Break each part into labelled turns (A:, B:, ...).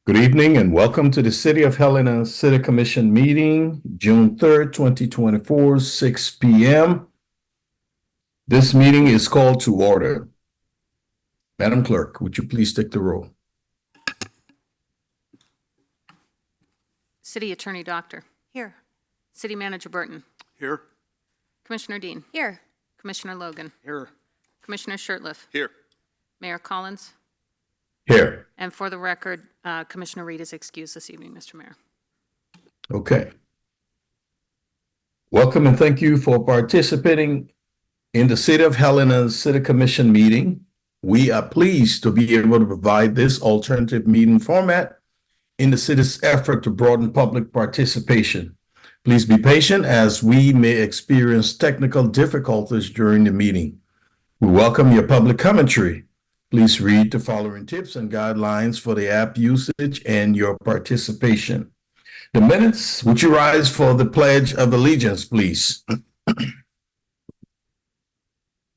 A: Good evening and welcome to the City of Helena City Commission meeting, June 3rd, 2024, 6 p.m. This meeting is called to order. Madam Clerk, would you please take the roll?
B: City Attorney Doctor.
C: Here.
B: City Manager Burton.
D: Here.
B: Commissioner Dean.
C: Here.
B: Commissioner Logan.
D: Here.
B: Commissioner Shurtleff.
D: Here.
B: Mayor Collins.
A: Here.
B: And for the record, Commissioner Reed is excused this evening, Mr. Mayor.
A: Okay. Welcome and thank you for participating in the City of Helena City Commission meeting. We are pleased to be able to provide this alternative meeting format in the city's effort to broaden public participation. Please be patient as we may experience technical difficulties during the meeting. We welcome your public commentary. Please read the following tips and guidelines for the app usage and your participation. The minutes, would you rise for the Pledge of Allegiance, please?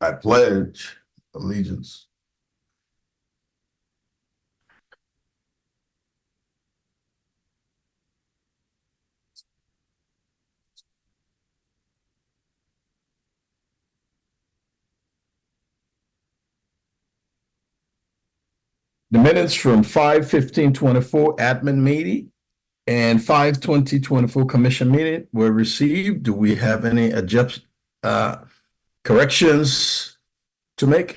A: I pledge allegiance. The minutes from 5/15/24 admin meeting and 5/20/24 commission meeting were received. Do we have any corrections to make?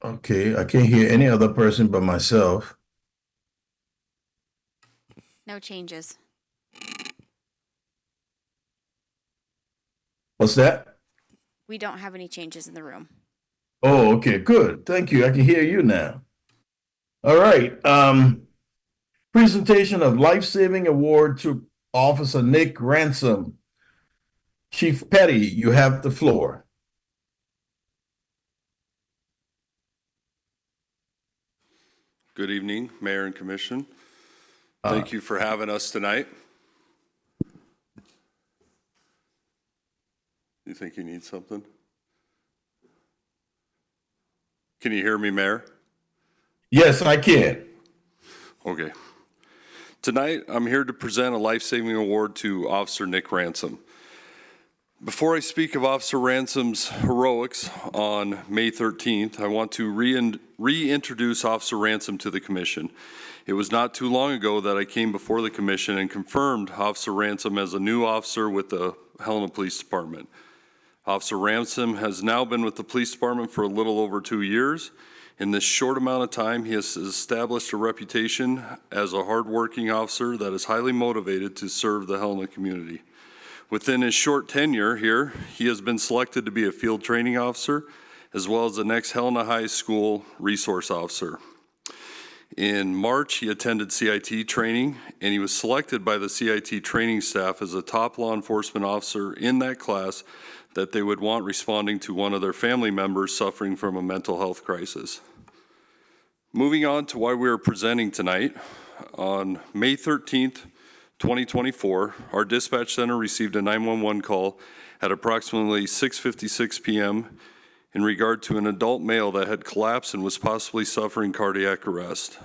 A: Okay, I can't hear any other person but myself.
C: No changes.
A: What's that?
C: We don't have any changes in the room.
A: Oh, okay, good. Thank you. I can hear you now. All right. Presentation of life-saving award to Officer Nick Ransom. Chief Petty, you have the floor.
D: Good evening, Mayor and Commission. Thank you for having us tonight. You think you need something? Can you hear me, Mayor?
A: Yes, I can.
D: Okay. Tonight, I'm here to present a life-saving award to Officer Nick Ransom. Before I speak of Officer Ransom's heroics on May 13th, I want to reintroduce Officer Ransom to the Commission. It was not too long ago that I came before the Commission and confirmed Officer Ransom as a new officer with the Helena Police Department. Officer Ransom has now been with the police department for a little over 2 years. In this short amount of time, he has established a reputation as a hardworking officer that is highly motivated to serve the Helena community. Within his short tenure here, he has been selected to be a field training officer, as well as the next Helena High School resource officer. In March, he attended CIT training, and he was selected by the CIT training staff as a top law enforcement officer in that class that they would want responding to one of their family members suffering from a mental health crisis. Moving on to why we are presenting tonight, on May 13th, 2024, our dispatch center received a 911 call at approximately 6:56 p.m. in regard to an adult male that had collapsed and was possibly suffering cardiac arrest.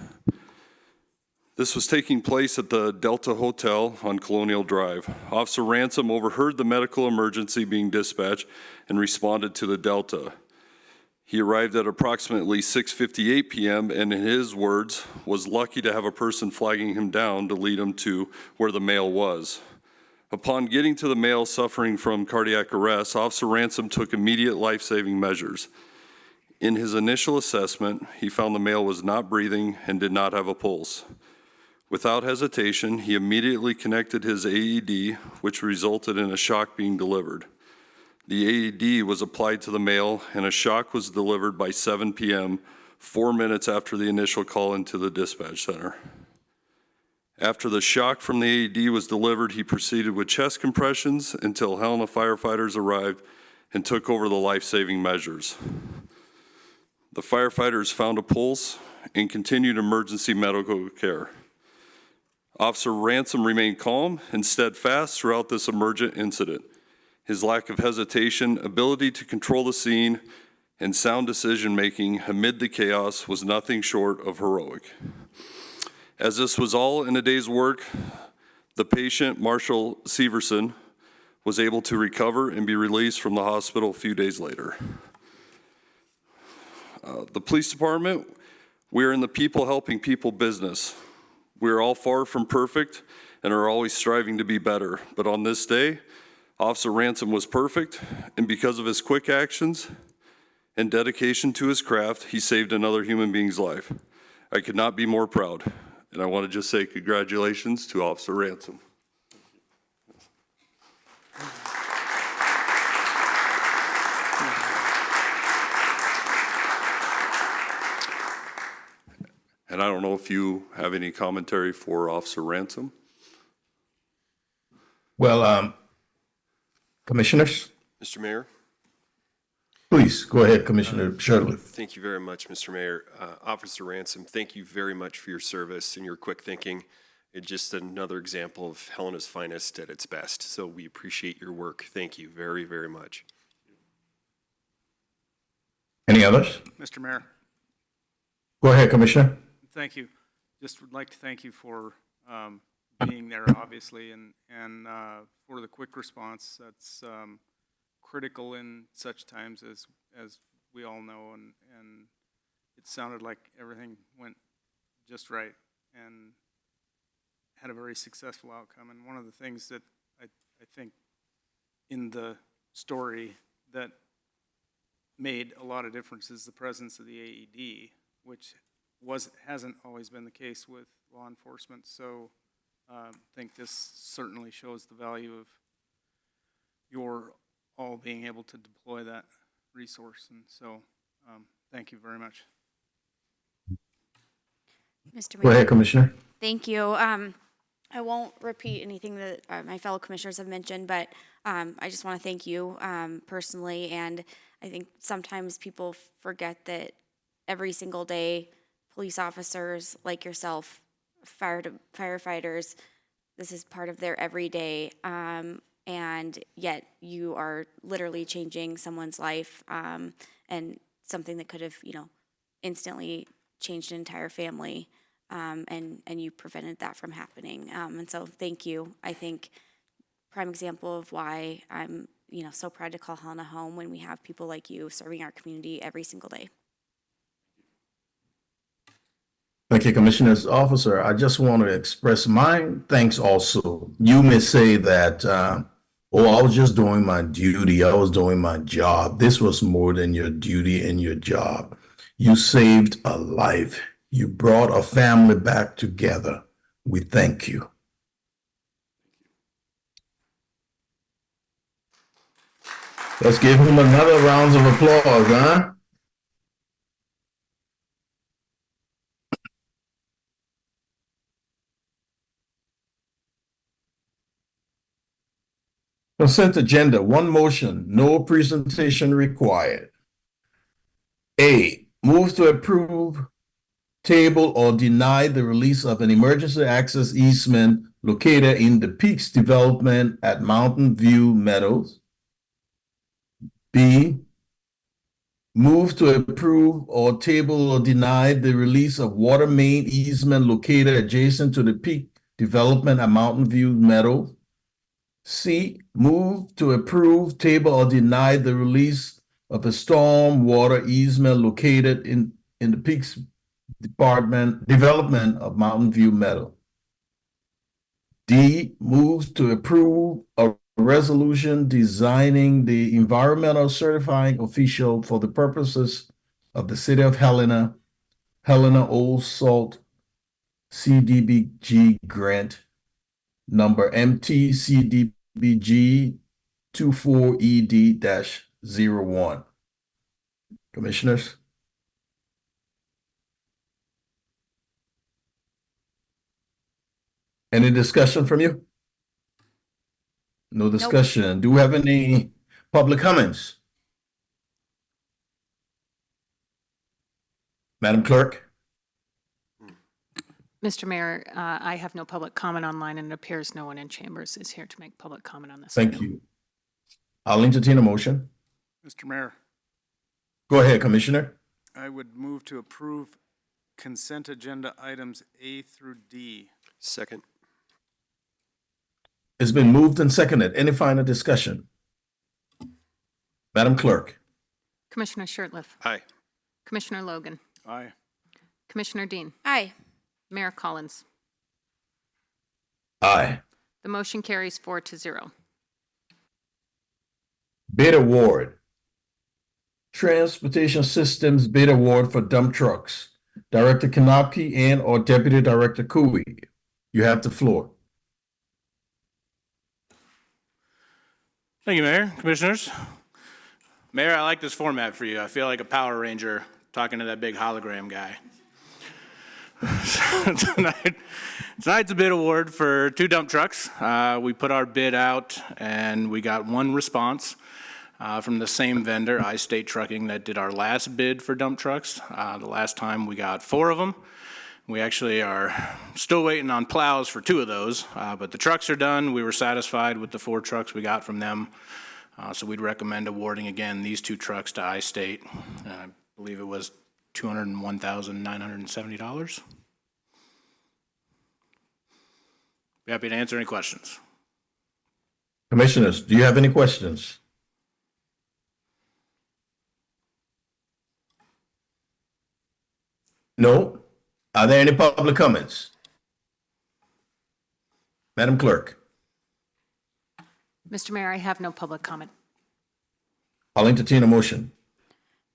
D: This was taking place at the Delta Hotel on Colonial Drive. Officer Ransom overheard the medical emergency being dispatched and responded to the Delta. He arrived at approximately 6:58 p.m. and in his words, was lucky to have a person flagging him down to lead him to where the male was. Upon getting to the male suffering from cardiac arrest, Officer Ransom took immediate life-saving measures. In his initial assessment, he found the male was not breathing and did not have a pulse. Without hesitation, he immediately connected his AED, which resulted in a shock being delivered. The AED was applied to the male, and a shock was delivered by 7 p.m., 4 minutes after the initial call into the dispatch center. After the shock from the AED was delivered, he proceeded with chest compressions until Helena firefighters arrived and took over the life-saving measures. The firefighters found a pulse and continued emergency medical care. Officer Ransom remained calm and steadfast throughout this emergent incident. His lack of hesitation, ability to control the scene, and sound decision-making amid the chaos was nothing short of heroic. As this was all in a day's work, the patient, Marshall Severson, was able to recover and be released from the hospital a few days later. The police department, we are in the people helping people business. We are all far from perfect and are always striving to be better. But on this day, Officer Ransom was perfect, and because of his quick actions and dedication to his craft, he saved another human being's life. I could not be more proud, and I want to just say congratulations to Officer Ransom. And I don't know if you have any commentary for Officer Ransom.
A: Well, commissioners,
E: Mr. Mayor,
A: please go ahead, Commissioner Shirley.
E: thank you very much, Mr. Mayor. Officer Ransom, thank you very much for your service and your quick thinking. It's just another example of Helena's finest at its best. So we appreciate your work. Thank you very, very much.
A: Any others?
F: Mr. Mayor,
A: Go ahead, Commissioner.
F: thank you. Just would like to thank you for being there, obviously, and for the quick response. That's critical in such times as we all know, and it sounded like everything went just right and had a very successful outcome. And one of the things that I think in the story that made a lot of difference is the presence of the AED, which hasn't always been the case with law enforcement. So I think this certainly shows the value of your all being able to deploy that resource. And so thank you very much.
C: Mr.
A: Go
C: Mayor,
A: ahead, Commissioner.
C: thank you. I won't repeat anything that my fellow commissioners have mentioned, but I just want to thank you personally. And I think sometimes people forget that every single day, police officers like yourself, firefighters, this is part of their everyday. And yet you are literally changing someone's life, and something that could have, instantly changed an entire family. And you prevented that from happening. And so thank you. I think prime example of why I'm, so proud to call Helena home when we have people like you serving our community every single day.
A: Thank you, Commissioner's Officer. I just want to express my thanks also. You may say that, I was just doing my duty. I was doing my job. This was more than your duty and your job. You saved a life. You brought a family back together. We thank you. Let's give him another round of applause, huh? Consent agenda, one motion, no presentation required. A, move to approve, table, or deny the release of an emergency access easement located in the Peaks development at Mountain View Meadows. B, move to approve or table or deny the release of water main easement located adjacent to the Peak development at Mountain View Meadows. C, move to approve, table, or deny the release of a storm water easement located in the Peaks development of Mountain View Meadow. D, moves to approve a resolution designing the environmental certifying official for the purposes of the City of Helena Old Salt CDBG grant number MTCDBG 24ED-01. Commissioners? Any discussion from you? No discussion. Do we have any public comments? Madam Clerk?
B: Mr. Mayor, I have no public comment online, and it appears no one in chambers is here to make public comment on this.
A: Thank
B: item.
A: you. I'll entertain a motion.
F: Mr. Mayor,
A: Go ahead, Commissioner.
F: I would move to approve consent agenda items A through D.
E: Second.
A: It's been moved and seconded. Any final discussion? Madam Clerk.
B: Commissioner Shertliff,
E: Aye.
B: Commissioner Logan,
F: Aye.
B: Commissioner Dean,
C: Aye.
B: Mayor Collins.
A: Aye.
B: The motion carries 4-0.
A: Bid award. Transportation Systems bid award for dump trucks. Director Kanopke and/or Deputy Director Cooey. You have the floor.
G: Thank you, Mayor, Commissioners. Mayor, I like this format for you. I feel like a Power Ranger talking to that big hologram guy. Tonight's a bid award for 2 dump trucks. We put our bid out and we got 1 response from the same vendor, I-State Trucking, that did our last bid for dump trucks. The last time we got 4 of them. We actually are still waiting on plows for 2 of those, but the trucks are done. We were satisfied with the 4 trucks we got from them. So we'd recommend awarding again these 2 trucks to I-State. I believe it was $201,970. Be happy to answer any questions.
A: Commissioners, do you have any questions? No? Are there any public comments? Madam Clerk.
B: Mr. Mayor, I have no public comment.
A: I'll entertain a motion.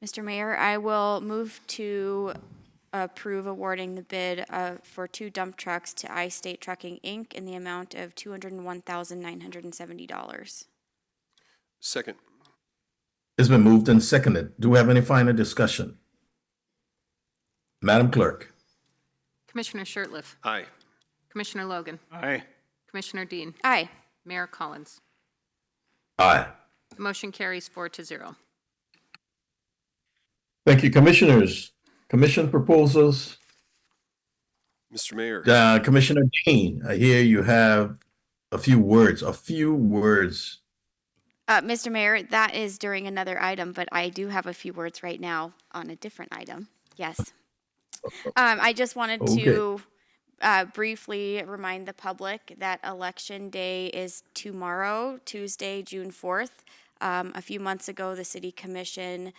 C: Mr. Mayor, I will move to approve awarding the bid for 2 dump trucks to I-State Trucking, Inc. in the amount of $201,970.
E: Second.
A: It's been moved and seconded. Do we have any final discussion? Madam Clerk.
B: Commissioner Shertliff,
E: Aye.
B: Commissioner Logan,
F: Aye.
B: Commissioner Dean,
C: Aye.
B: Mayor Collins.
A: Aye.
B: The motion carries 4-0.
A: Thank you, Commissioners. Commission proposals.
E: Mr. Mayor.
A: Commissioner Dean, I hear you have a few words.
C: Mr. Mayor, that is during another item, but I do have a few words right now on a different item. Yes. I just wanted to briefly remind the public that Election Day is tomorrow, Tuesday, June 4th. A few months ago, the City Commission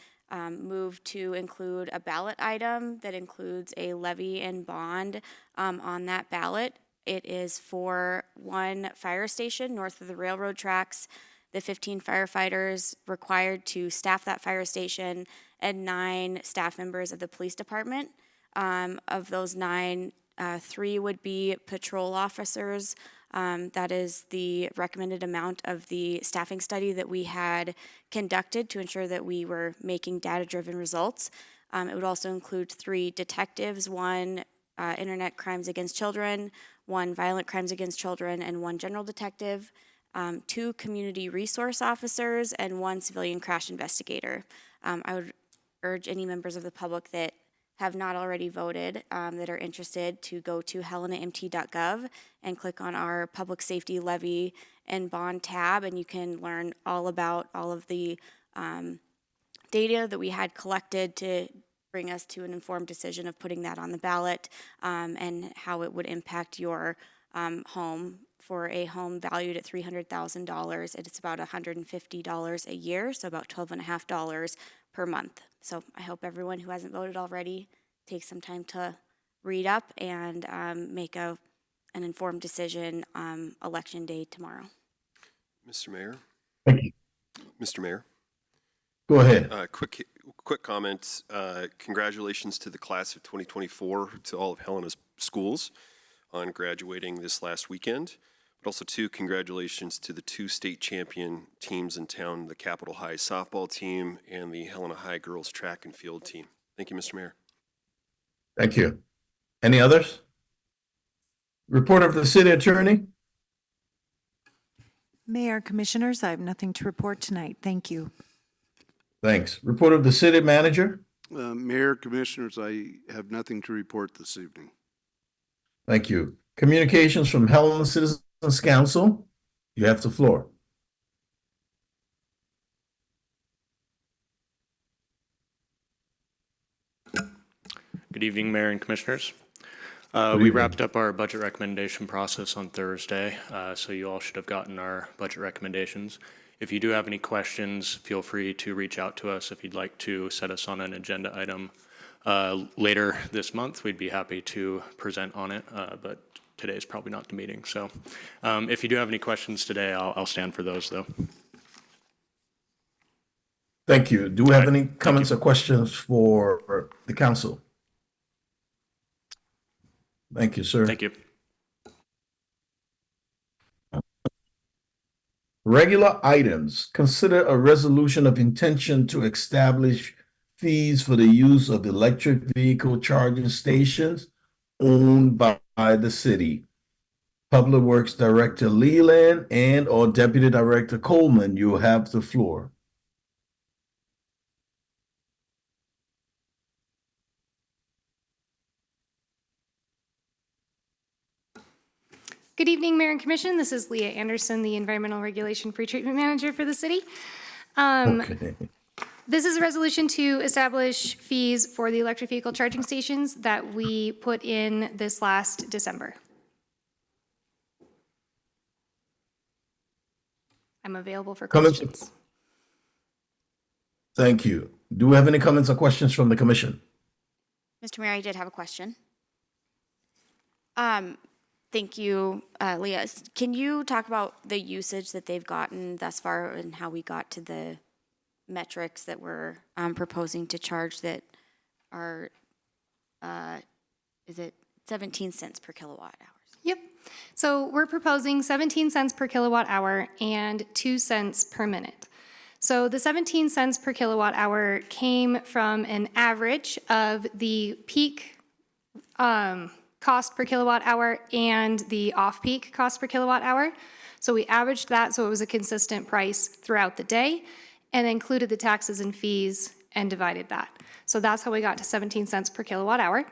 C: moved to include a ballot item that includes a levy and bond on that ballot. It is for 1 fire station north of the railroad tracks, the 15 firefighters required to staff that fire station, and 9 staff members of the police department. Of those 9, 3 would be patrol officers. That is the recommended amount of the staffing study that we had conducted to ensure that we were making data-driven results. It would also include 3 detectives, 1 internet crimes against children, 1 violent crimes against children, and 1 general detective, 2 community resource officers, and 1 civilian crash investigator. I would urge any members of the public that have not already voted that are interested to go to helenamt.gov and click on our public safety levy and bond tab, and you can learn all about all of the data that we had collected to bring us to an informed decision of putting that on the ballot, and how it would impact your home. For a home valued at $300,000, it's about $150 a year, so about $12.50 per month. So I hope everyone who hasn't voted already takes some time to read up and make an informed decision Election Day tomorrow.
E: Mr. Mayor.
A: Thank you.
E: Mr. Mayor.
A: Go ahead.
E: Quick comments. Congratulations to the class of 2024, to all of Helena's schools on graduating this last weekend. But also, too, congratulations to the 2 state champion teams in town, the Capitol High softball team and the Helena High girls track and field team. Thank you, Mr. Mayor.
A: Thank you. Any others? Report of the city attorney.
H: Mayor, Commissioners, I have nothing to report tonight. Thank you.
A: Thanks. Report of the city manager.
I: Mayor, Commissioners, I have nothing to report this evening.
A: Thank you. Communications from Helena Citizens Council. You have the floor.
J: Good evening, Mayor and Commissioners. We wrapped up our budget recommendation process on Thursday, so you all should have gotten our budget recommendations. If you do have any questions, feel free to reach out to us. If you'd like to set us on an agenda item later this month, we'd be happy to present on it, but today's probably not the meeting. So if you do have any questions today, I'll stand for those, though.
A: Thank you. Do we have any comments or questions for the council? Thank you, sir.
J: Thank you.
A: Regular items. Consider a resolution of intention to establish fees for the use of electric vehicle charging stations owned by the city. Public Works Director Leland and/or Deputy Director Coleman, you have the floor.
K: Good evening, Mayor and Commission. This is Leah Anderson, the Environmental Regulation Pretreatment Manager for the city.
A: Okay.
K: This is a resolution to establish fees for the electric vehicle charging stations that we put in this last December. I'm available for
A: Comments?
K: questions.
A: Thank you. Do we have any comments or questions from the commission?
C: Mr. Mayor, I did have a question. Thank you, Leah. Can you talk about the usage that they've gotten thus far and how we got to the metrics that we're proposing to charge that are, is it 17 cents per kilowatt hours?
K: Yep. So we're proposing 17 cents per kilowatt hour and 2 cents per minute. So the 17 cents per kilowatt hour came from an average of the peak cost per kilowatt hour and the off-peak cost per kilowatt hour. So we averaged that so it was a consistent price throughout the day and included the taxes and fees and divided that. So that's how we got to 17 cents per kilowatt hour.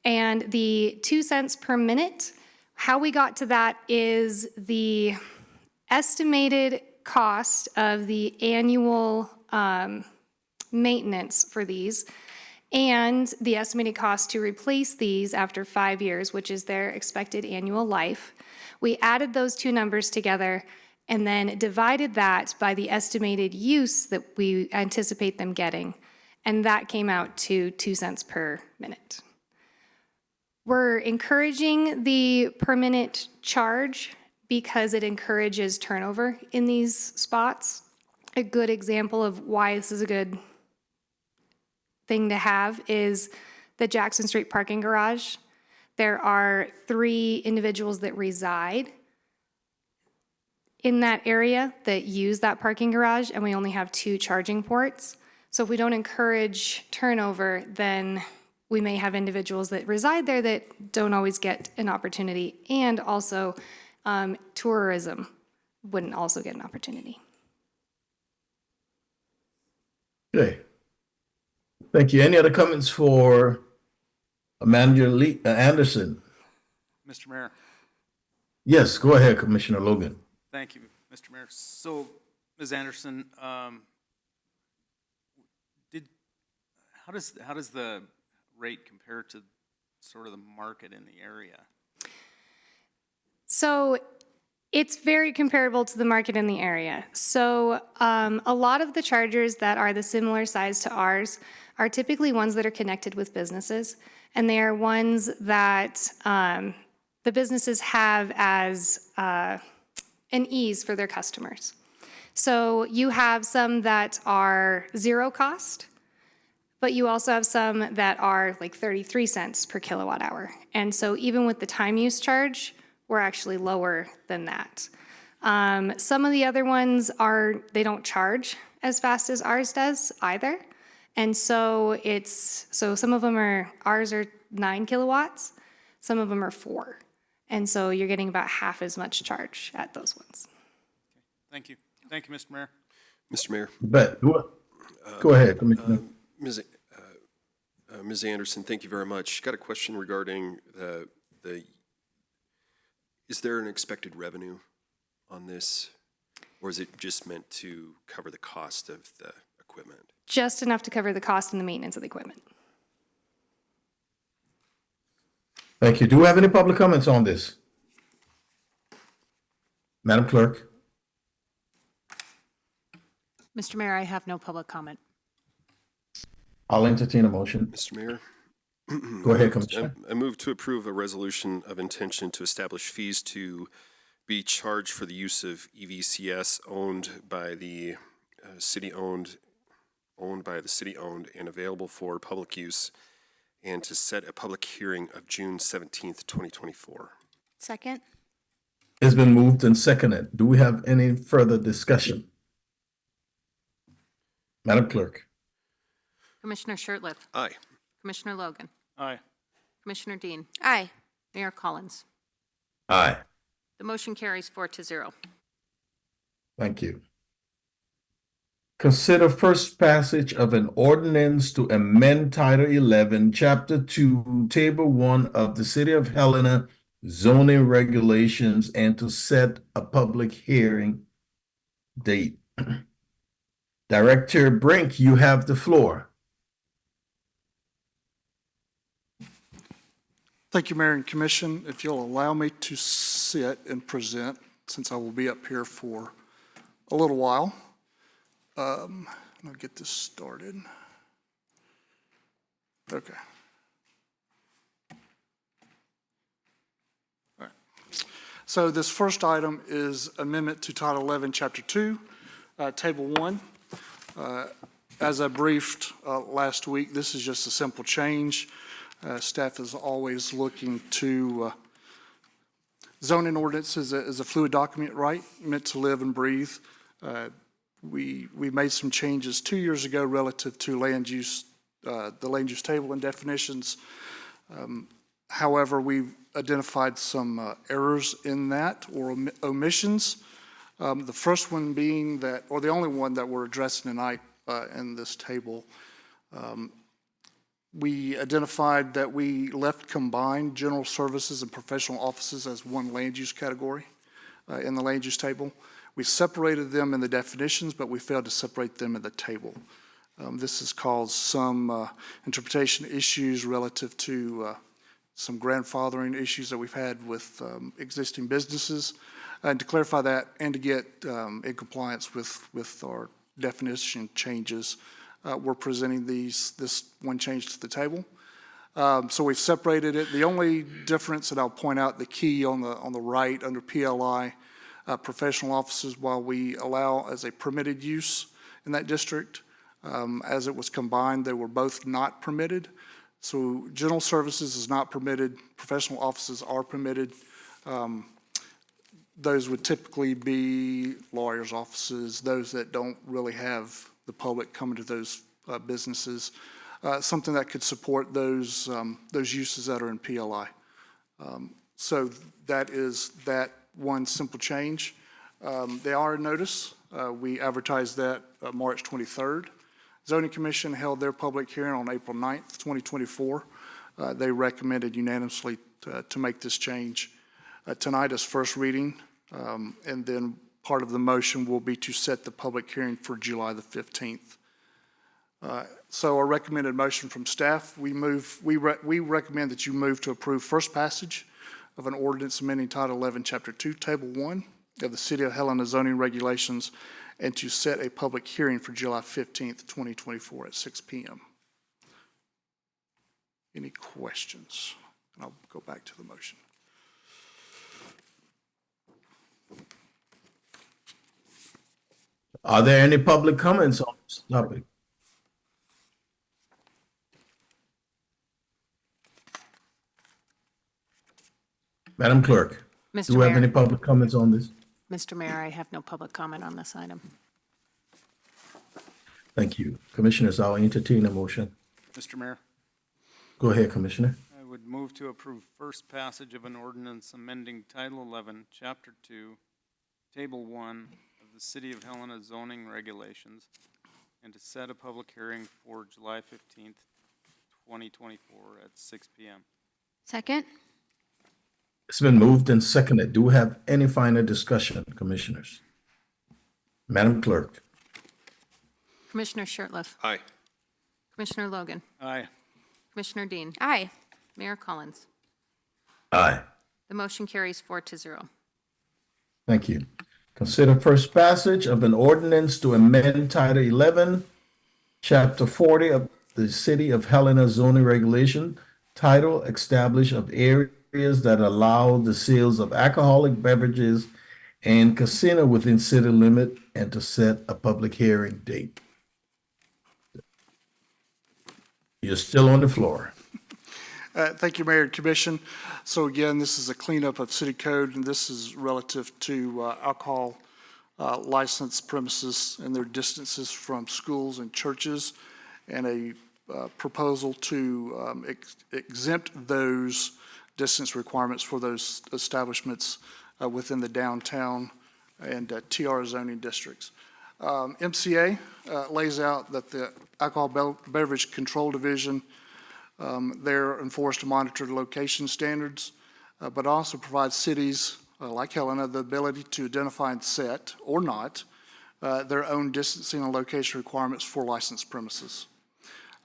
K: And the 2 cents per minute, how we got to that is the estimated cost of the annual maintenance for these and the estimated cost to replace these after 5 years, which is their expected annual life. We added those two numbers together and then divided that by the estimated use that we anticipate them getting, and that came out to 2 cents per minute. We're encouraging the per minute charge because it encourages turnover in these spots. A good example of why this is a good thing to have is the Jackson Street parking garage. There are 3 individuals that reside in that area that use that parking garage, and we only have 2 charging ports. So if we don't encourage turnover, then we may have individuals that reside there that don't always get an opportunity, and also tourism wouldn't also get an opportunity.
A: Okay. Thank you. Any other comments for Manager Anderson?
F: Mr. Mayor,
A: Yes, go ahead, Commissioner Logan.
F: thank you, Mr. Mayor. So, Ms. Anderson, how does the rate compare to sort of the market in the area?
K: So it's very comparable to the market in the area. So a lot of the chargers that are the similar size to ours are typically ones that are connected with businesses, and they are ones that the businesses have as an ease for their customers. So you have some that are zero cost, but you also have some that are like 33 cents per kilowatt hour. And so even with the time use charge, we're actually lower than that. Some of the other ones they don't charge as fast as ours does either. And so some of them ours are 9 kilowatts, some of them are 4. And so you're getting about half as much charge at those ones.
F: Thank you. Thank you, Mr. Mayor.
E: Mr. Mayor,
A: But go ahead, Commissioner.
E: Ms. Anderson, thank you very much. Got a question regarding is there an expected revenue on this, or is it just meant to cover the cost of the equipment?
K: Just enough to cover the cost and the maintenance of the equipment.
A: Thank you. Do we have any public comments on this? Madam Clerk?
B: Mr. Mayor, I have no public comment.
A: I'll entertain a motion.
E: Mr. Mayor?
A: Go ahead, Commissioner.
E: I move to approve a resolution of intention to establish fees to be charged for the use of EVCS owned by the city-owned and available for public use, and to set a public hearing of June 17th, 2024.
C: Second?
A: It's been moved and seconded. Do we have any further discussion? Madam Clerk?
B: Commissioner Shertliff,
E: Aye.
B: Commissioner Logan,
F: Aye.
B: Commissioner Dean,
C: Aye.
B: Mayor Collins.
A: Aye.
B: The motion carries 4-0.
A: Thank you. Consider first passage of an ordinance to amend Title 11, Chapter 2, Table 1 of the City of Helena zoning regulations and to set a public hearing date. Director Brink, you have the floor.
L: Thank you, Mayor and Commission. If you'll allow me to sit and present, since I will be up here for a little while. I'll get this started. Okay. All right. So this first item is amendment to Title 11, Chapter 2, Table 1. As I briefed last week, this is just a simple change. Staff is always looking to zoning ordinance is a fluid document, right? Meant to live and breathe. We made some changes 2 years ago relative to land use, the land use table and definitions. However, we've identified some errors in that or omissions. The first one being that, or the only one that we're addressing tonight in this table, we identified that we left combined general services and professional offices as one land use category in the land use table. We separated them in the definitions, but we failed to separate them in the table. This has caused some interpretation issues relative to some grandfathering issues that we've had with existing businesses. And to clarify that and to get in compliance with our definition changes, we're presenting this one change to the table. So we've separated it. The only difference that I'll point out, the key on the right under PLI, professional offices, while we allow as a permitted use in that district, as it was combined, they were both not permitted. So general services is not permitted, professional offices are permitted. Those would typically be lawyers' offices, those that don't really have the public coming to those businesses, something that could support those uses that are in PLI. So that is that one simple change. They are a notice. We advertised that March 23rd. Zoning Commission held their public hearing on April 9th, 2024. They recommended unanimously to make this change. Tonight is first reading, and then part of the motion will be to set the public hearing for July the 15th. So our recommended motion from staff, we recommend that you move to approve first passage of an ordinance amending Title 11, Chapter 2, Table 1 of the City of Helena zoning regulations, and to set a public hearing for July 15th, 2024 at 6 p.m. Any questions? And I'll go back to the motion.
A: Are there any public comments on this topic? Madam Clerk,
B: Mr.
A: do we have
B: Mayor.
A: any public comments on this?
B: Mr. Mayor, I have no public comment on this item.
A: Thank you. Commissioners, I'll entertain a motion.
F: Mr. Mayor,
A: Go ahead, Commissioner.
F: I would move to approve first passage of an ordinance amending Title 11, Chapter 2, Table 1 of the City of Helena zoning regulations, and to set a public hearing for July 15th, 2024 at 6 p.m.
C: Second?
A: It's been moved and seconded. Do we have any final discussion, Commissioners? Madam Clerk.
B: Commissioner Shertliff,
E: Aye.
B: Commissioner Logan,
F: Aye.
B: Commissioner Dean,
C: Aye.
B: Mayor Collins.
A: Aye.
B: The motion carries 4-0.
A: Thank you. Consider first passage of an ordinance to amend Title 11, Chapter 40 of the City of Helena zoning regulation, title establish of areas that allow the sales of alcoholic beverages and casino within city limit, and to set a public hearing date. You're still on the floor.
L: Thank you, Mayor and Commission. So again, this is a cleanup of city code, and this is relative to alcohol licensed premises and their distances from schools and churches, and a proposal to exempt those distance requirements for those establishments within the downtown and TR zoning districts. MCA lays out that the Alcohol Beverage Control Division, they're enforced to monitor the location standards, but also provides cities like Helena the ability to identify and set, or not, their own distancing and location requirements for licensed premises.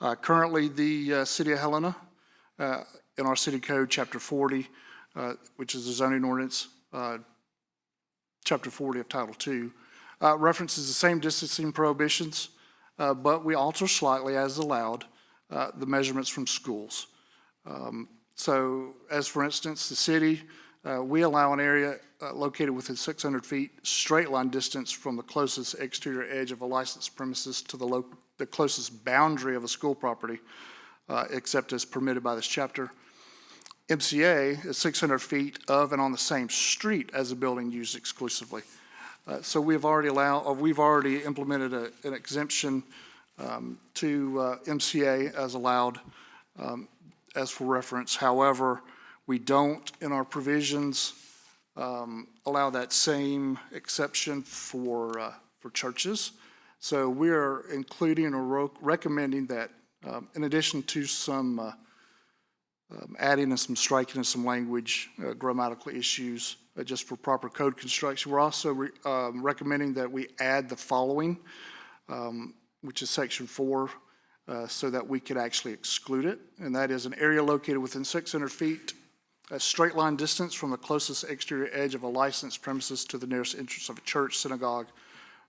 L: Currently, the City of Helena, in our city code, Chapter 40, which is the zoning ordinance, Chapter 40 of Title II, references the same distancing prohibitions, but we alter slightly as allowed the measurements from schools. So as for instance, the city, we allow an area located within 600 feet straight line distance from the closest exterior edge of a licensed premises to the closest boundary of a school property, except as permitted by this chapter. MCA is 600 feet of and on the same street as a building used exclusively. So we've already implemented an exemption to MCA as allowed, as for reference. However, we don't, in our provisions, allow that same exception for churches. So we are including or recommending that, in addition to some adding and some striking and some language, grammatical issues, just for proper code construction, we're also recommending that we add the following, which is Section 4, so that we could actually exclude it. And that is an area located within 600 feet, a straight line distance from the closest exterior edge of a licensed premises to the nearest entrance of a church, synagogue,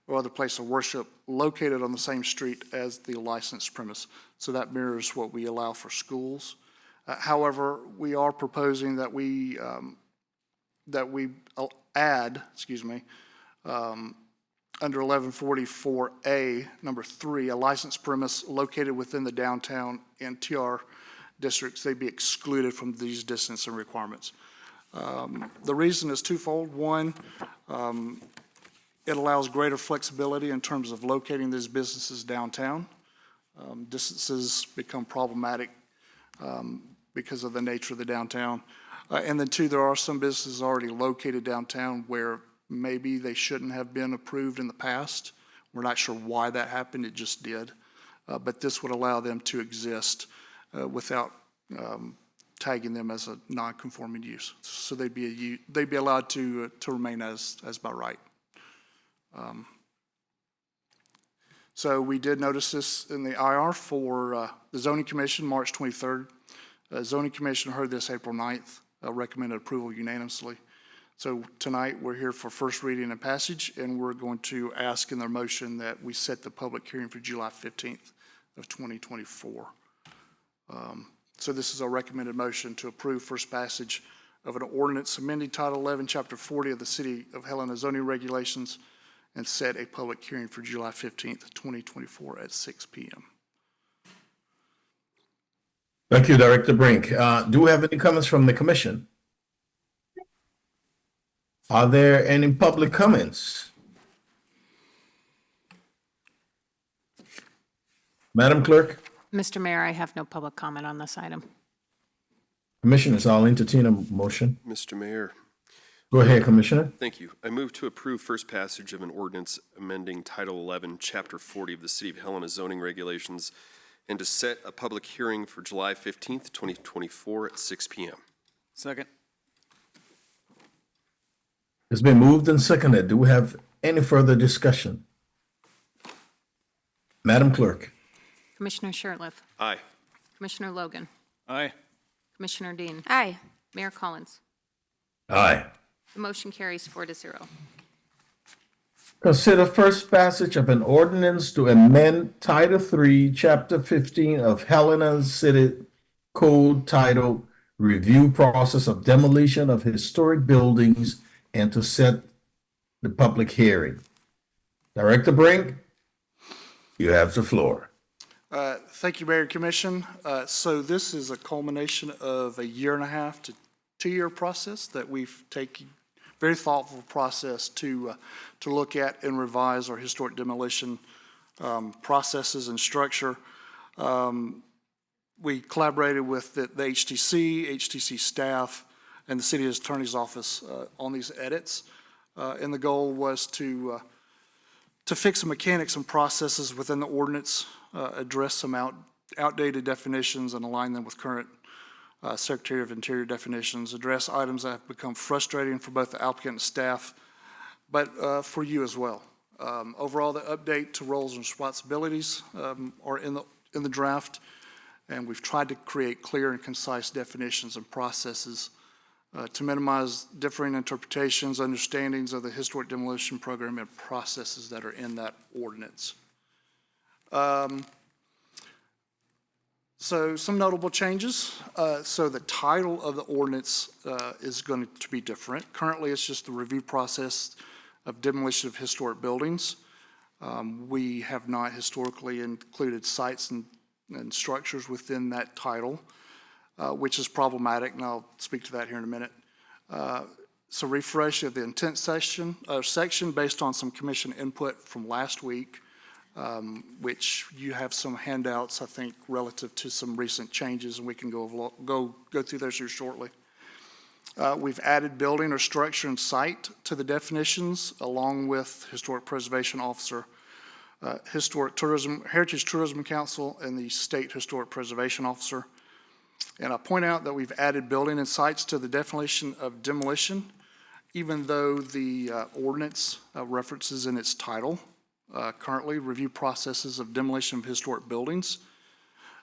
L: or other place of worship located on the same street as the licensed premise. So that mirrors what we allow for schools. However, we are proposing that we add, under 1144A, number 3, a licensed premise located within the downtown and TR districts, they be excluded from these distancing requirements. The reason is twofold. One, it allows greater flexibility in terms of locating these businesses downtown. Distances become problematic because of the nature of the downtown. And then two, there are some businesses already located downtown where maybe they shouldn't have been approved in the past. We're not sure why that happened, it just did. But this would allow them to exist without tagging them as a non-conforming use. So they'd be allowed to remain as by right. So we did notice this in the IR for the Zoning Commission, March 23rd. Zoning Commission heard this April 9th, recommended approval unanimously. So tonight we're here for first reading and passage, and we're going to ask in their motion that we set the public hearing for July 15th of 2024. So this is our recommended motion to approve first passage of an ordinance amending Title 11, Chapter 40 of the City of Helena zoning regulations, and set a public hearing for July 15th, 2024 at 6 p.m.
A: Thank you, Director Brink. Do we have any comments from the commission? Are there any public comments? Madam Clerk?
B: Mr. Mayor, I have no public comment on this item.
A: Commissioners, I'll entertain a motion.
E: Mr. Mayor,
A: Go ahead, Commissioner.
E: thank you. I move to approve first passage of an ordinance amending Title 11, Chapter 40 of the City of Helena zoning regulations, and to set a public hearing for July 15th, 2024 at 6 p.m.
F: Second.
A: It's been moved and seconded. Do we have any further discussion? Madam Clerk?
B: Commissioner Shertliff,
E: Aye.
B: Commissioner Logan,
F: Aye.
B: Commissioner Dean,
C: Aye.
B: Mayor Collins.
A: Aye.
B: The motion carries 4-0.
A: Consider first passage of an ordinance to amend Title III, Chapter 15 of Helena Civic Code titled Review Process of Demolition of Historic Buildings and to set the public hearing. Director Brink, you have the floor.
L: Thank you, Mayor and Commission. So this is a culmination of a 1.5 to 2-year process that we've taken, very thoughtful process to look at and revise our historic demolition processes and structure. We collaborated with the HTC staff, and the City Attorney's Office on these edits. And the goal was to fix some mechanics and processes within the ordinance, address some outdated definitions and align them with current Secretary of Interior definitions, address items that have become frustrating for both the applicant and staff, but for you as well. Overall, the update to roles and responsibilities are in the draft, and we've tried to create clear and concise definitions and processes to minimize differing interpretations, understandings of the historic demolition program and processes that are in that ordinance. So some notable changes. So the title of the ordinance is going to be different. Currently, it's just the review process of demolition of historic buildings. We have not historically included sites and structures within that title, which is problematic, and I'll speak to that here in a minute. So refresh of the intent section based on some commission input from last week, which you have some handouts, I think, relative to some recent changes, and we can go through those here shortly. We've added building or structure and site to the definitions, along with Historic Preservation Officer, Heritage Tourism Council, and the State Historic Preservation Officer. And I point out that we've added building and sites to the definition of demolition, even though the ordinance references in its title, currently review processes of demolition of historic buildings.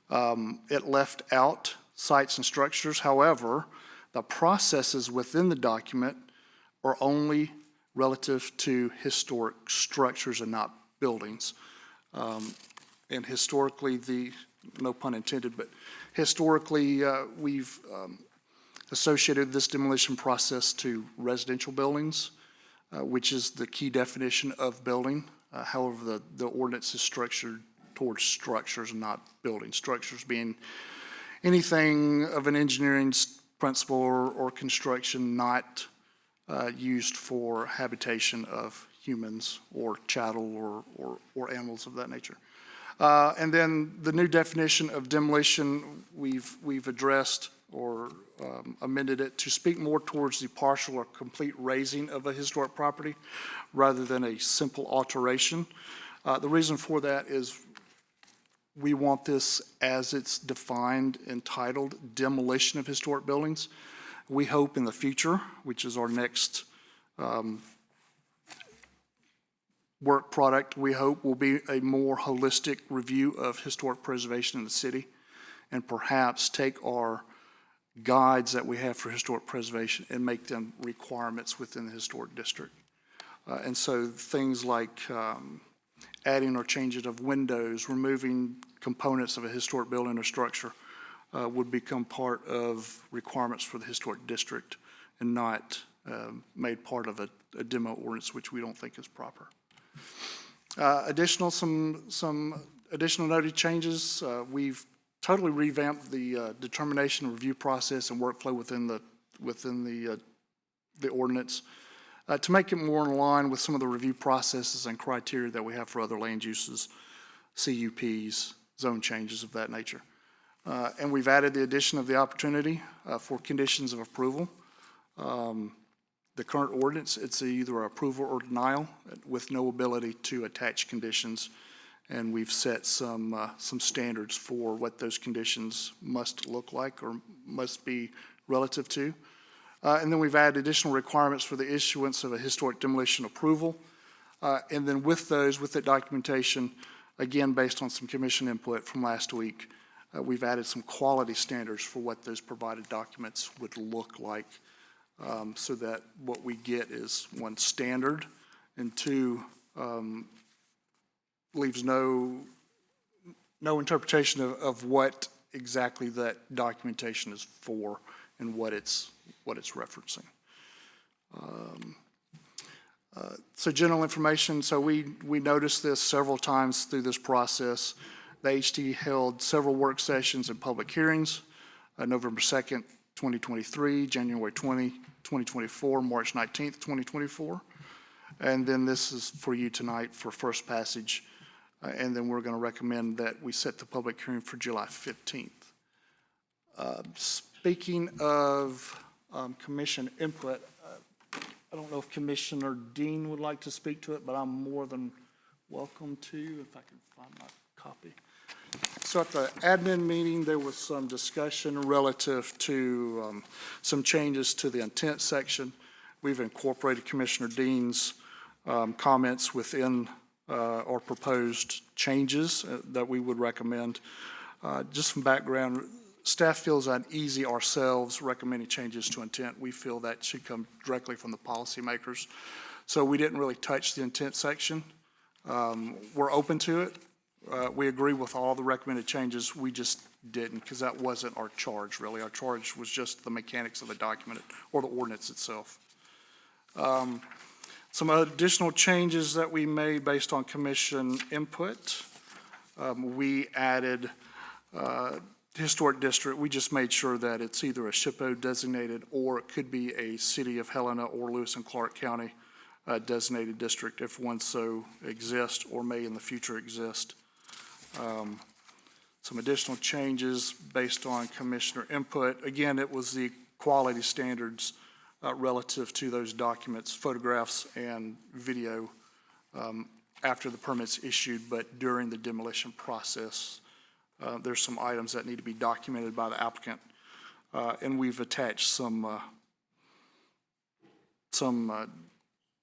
L: It left out sites and structures. However, the processes within the document are only relative to historic structures and not buildings. And historically, no pun intended, but historically, we've associated this demolition process to residential buildings, which is the key definition of building. However, the ordinance is structured towards structures and not buildings. Structures being anything of an engineering principle or construction not used for habitation of humans or chattel or animals of that nature. And then the new definition of demolition, we've addressed or amended it to speak more towards the partial or complete razing of a historic property rather than a simple alteration. The reason for that is we want this as it's defined, entitled demolition of historic buildings. We hope in the future, which is our next work product, we hope will be a more holistic review of historic preservation in the city, and perhaps take our guides that we have for historic preservation and make them requirements within the historic district. And so things like adding or changing of windows, removing components of a historic building or structure would become part of requirements for the historic district and not made part of a demo ordinance, which we don't think is proper. Some additional noted changes. We've totally revamped the determination review process and workflow within the ordinance to make it more in line with some of the review processes and criteria that we have for other land uses, CUPs, zone changes of that nature. And we've added the addition of the opportunity for conditions of approval. The current ordinance, it's either approval or denial with no ability to attach conditions. And we've set some standards for what those conditions must look like or must be relative to. And then we've added additional requirements for the issuance of a historic demolition approval. And then with that documentation, again, based on some commission input from last week, we've added some quality standards for what those provided documents would look like, so that what we get is, one, standard, and two, leaves no interpretation of what exactly that documentation is for and what it's referencing. So general information, so we noticed this several times through this process. The HT held several work sessions and public hearings, November 2nd, 2023, January 2024, March 19th, 2024. And then this is for you tonight for first passage. And then we're going to recommend that we set the public hearing for July 15th. Speaking of commission input, I don't know if Commissioner Dean would like to speak to it, but I'm more than welcome to, if I can find my copy. So at the admin meeting, there was some discussion relative to some changes to the intent section. We've incorporated Commissioner Dean's comments within our proposed changes that we would recommend. Just some background, staff feels uneasy ourselves recommending changes to intent. We feel that should come directly from the policymakers. So we didn't really touch the intent section. We're open to it. We agree with all the recommended changes. We just didn't, because that wasn't our charge, really. Our charge was just the mechanics of the document or the ordinance itself. Some additional changes that we made based on commission input. We added historic district. We just made sure that it's either a SHPO designated, or it could be a City of Helena or Lewis and Clark County designated district if one so exists or may in the future exist. Some additional changes based on commissioner input. Again, it was the quality standards relative to those documents, photographs and video after the permit's issued, but during the demolition process. There's some items that need to be documented by the applicant, and we've attached some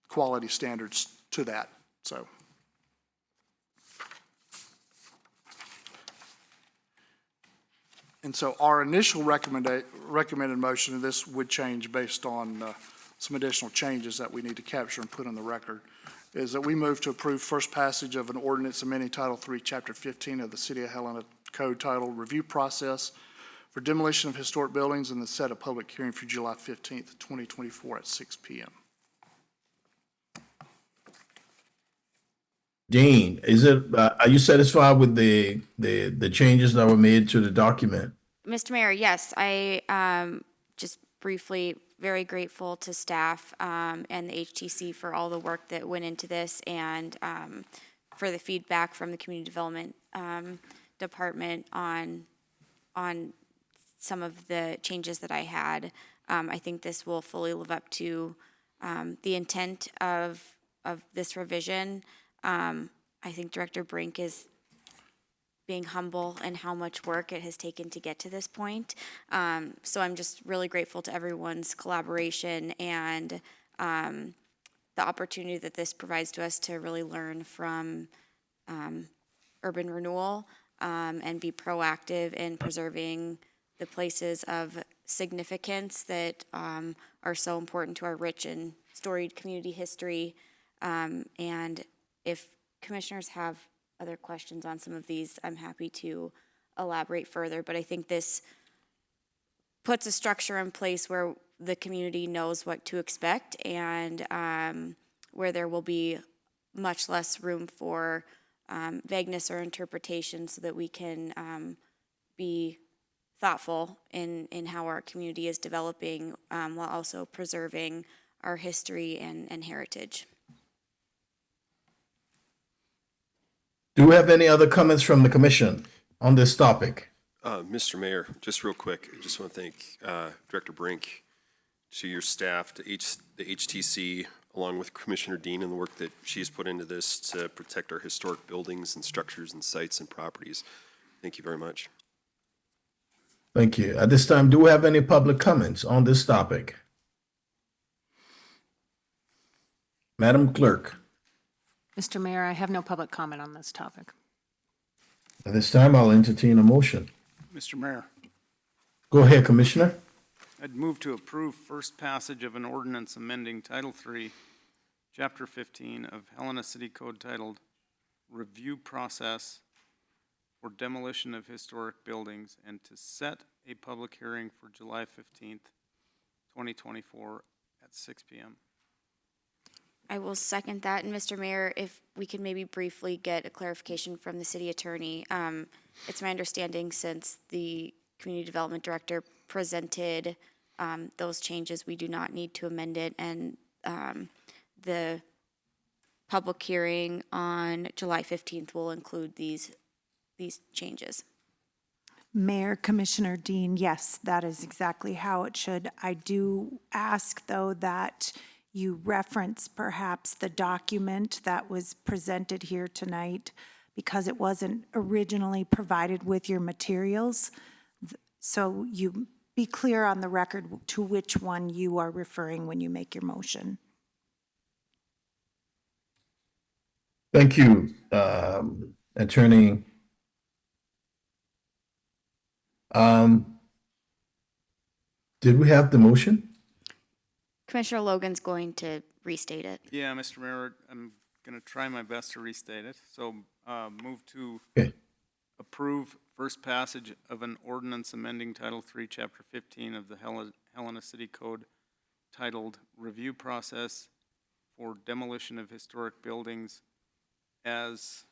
L: quality standards to that. So. And so our initial recommended motion, and this would change based on some additional changes that we need to capture and put on the record, is that we move to approve first passage of an ordinance amending Title III, Chapter 15 of the City of Helena Code titled Review Process for Demolition of Historic Buildings, and then set a public hearing for July 15th, 2024 at 6 p.m.
A: Dean, are you satisfied with the changes that were made to the document?
C: Mr. Mayor, yes, I just briefly very grateful to staff and the HTC for all the work that went into this, and for the feedback from the community development department on some of the changes that I had. I think this will fully live up to the intent of this revision. I think Director Brink is being humble in how much work it has taken to get to this point. So I'm just really grateful to everyone's collaboration and the opportunity that this provides to us to really learn from urban renewal and be proactive in preserving the places of significance that are so important to our rich and storied community history. And if commissioners have other questions on some of these, I'm happy to elaborate further, but I think this puts a structure in place where the community knows what to expect, and where there will be much less room for vagueness or interpretation, so that we can be thoughtful in how our community is developing, while also preserving our history and heritage.
A: Do we have any other comments from the commission on this topic?
E: Mr. Mayor, just real quick, I just want to thank Director Brink, to your staff, to the HTC, along with Commissioner Dean, and the work that she's put into this to protect our historic buildings and structures and sites and properties. Thank you very much.
A: Thank you. At this time, do we have any public comments on this topic? Madam Clerk.
B: Mr. Mayor, I have no public comment on this topic.
A: At this time, I'll entertain a motion.
F: Mr. Mayor,
A: Go ahead, Commissioner.
F: I'd move to approve first passage of an ordinance amending Title III, Chapter 15 of Helena City Code titled Review Process for Demolition of Historic Buildings, and to set a public hearing for July 15th, 2024 at 6 p.m.
C: I will second that. And Mr. Mayor, if we could maybe briefly get a clarification from the city attorney. It's my understanding, since the community development director presented those changes, we do not need to amend it. And the public hearing on July 15th will include these changes.
H: Mayor, Commissioner Dean, yes, that is exactly how it should. I do ask, though, that you reference perhaps the document that was presented here tonight, because it wasn't originally provided with your materials. So you be clear on the record to which one you are referring when you make your motion.
A: Thank you, Attorney. Did we have the motion?
C: Commissioner Logan's going to restate it.
F: Yeah, Mr. Mayor, I'm going to try my best to restate it. So move to
A: Okay.
F: approve first passage of an ordinance amending Title III, Chapter 15 of the Helena City Code titled Review Process for Demolition of Historic Buildings as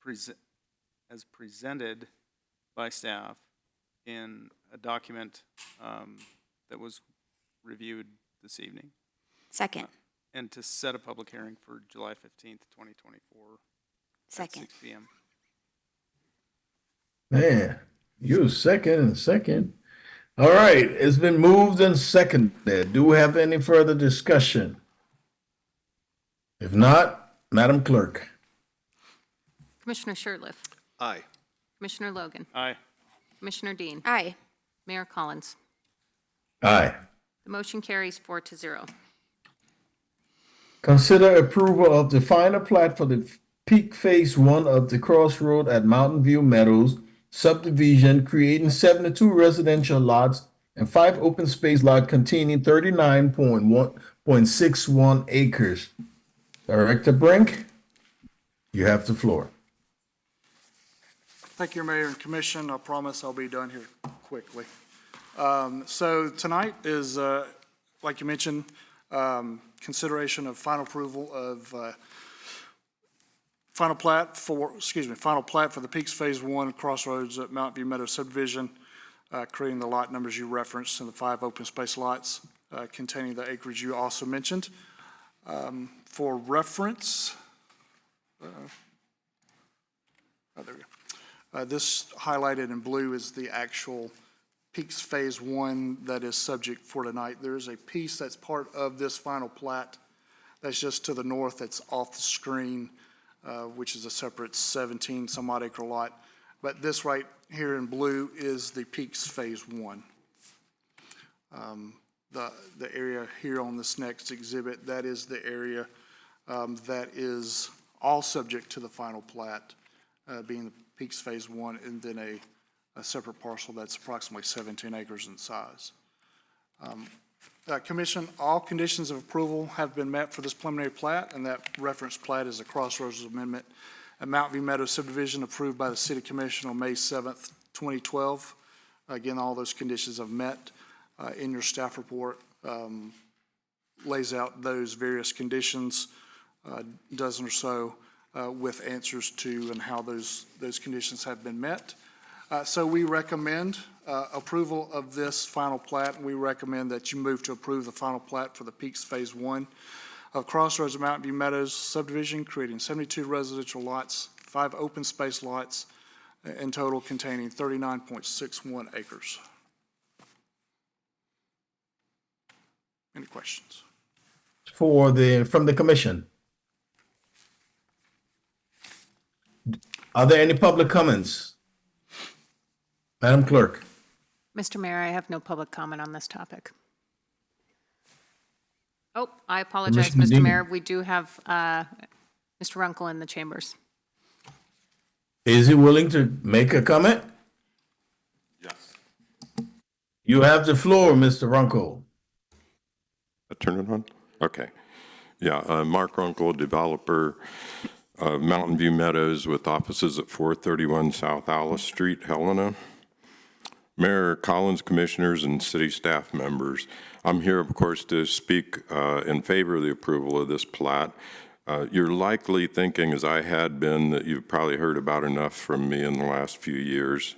F: presented by staff in a document that was reviewed this evening.
C: Second.
F: And to set a public hearing for July 15th, 2024 at
C: Second.
F: 6 p.m.
A: Man, you second. All right, it's been moved and seconded. Do we have any further discussion? If not, Madam Clerk.
B: Commissioner Shertliff,
E: Aye.
B: Commissioner Logan,
F: Aye.
B: Commissioner Dean,
C: Aye.
B: Mayor Collins.
A: Aye.
B: The motion carries 4-0.
A: Consider approval of the final plat for the Peak Phase 1 of the Crossroad at Mountain View Meadows subdivision, creating 72 residential lots and 5 open space lots containing 39.61 acres. Director Brink, you have the floor.
L: Thank you, Mayor and Commission. I promise I'll be done here quickly. So tonight is, like you mentioned, consideration of final approval of final plat for the Peaks Phase 1 Crossroads at Mountain View Meadows subdivision, creating the lot numbers you referenced and the 5 open space lots containing the acreage you also mentioned. For reference, there we go. This highlighted in blue is the actual Peaks Phase 1 that is subject for tonight. There is a piece that's part of this final plat that's just to the north that's off the screen, which is a separate 17 some odd acre lot. But this right here in blue is the Peaks Phase 1. The area here on this next exhibit, that is the area that is all subject to the final plat, being the Peaks Phase 1, and then a separate parcel that's approximately 17 acres in size. Commission, all conditions of approval have been met for this preliminary plat, and that reference plat is a Crossroads Amendment at Mountain View Meadows subdivision approved by the City Commission on May 7th, 2012. Again, all those conditions have met. In your staff report lays out those various conditions, a dozen or so, with answers to and how those conditions have been met. So we recommend approval of this final plat, and we recommend that you move to approve the final plat for the Peaks Phase 1 of Crossroads of Mountain View Meadows subdivision, creating 72 residential lots, 5 open space lots, in total containing 39.61 acres. Any questions?
A: From the commission. Are there any public comments? Madam Clerk.
B: Mr. Mayor, I have no public comment on this topic. Oh, I apologize,
A: Commissioner
B: Mr.
A: Dean.
B: Mayor. We do have Mr. Runkle in the chambers.
A: Is he willing to make a comment? You have the floor, Mr. Runkel.
M: Turn it on? Okay. Yeah, Mark Runkle, developer of Mountain View Meadows with offices at 431 South Alice Street, Helena. Mayor Collins, commissioners, and city staff members. I'm here, of course, to speak in favor of the approval of this plat. You're likely thinking, as I had been, that you've probably heard about enough from me in the last few years.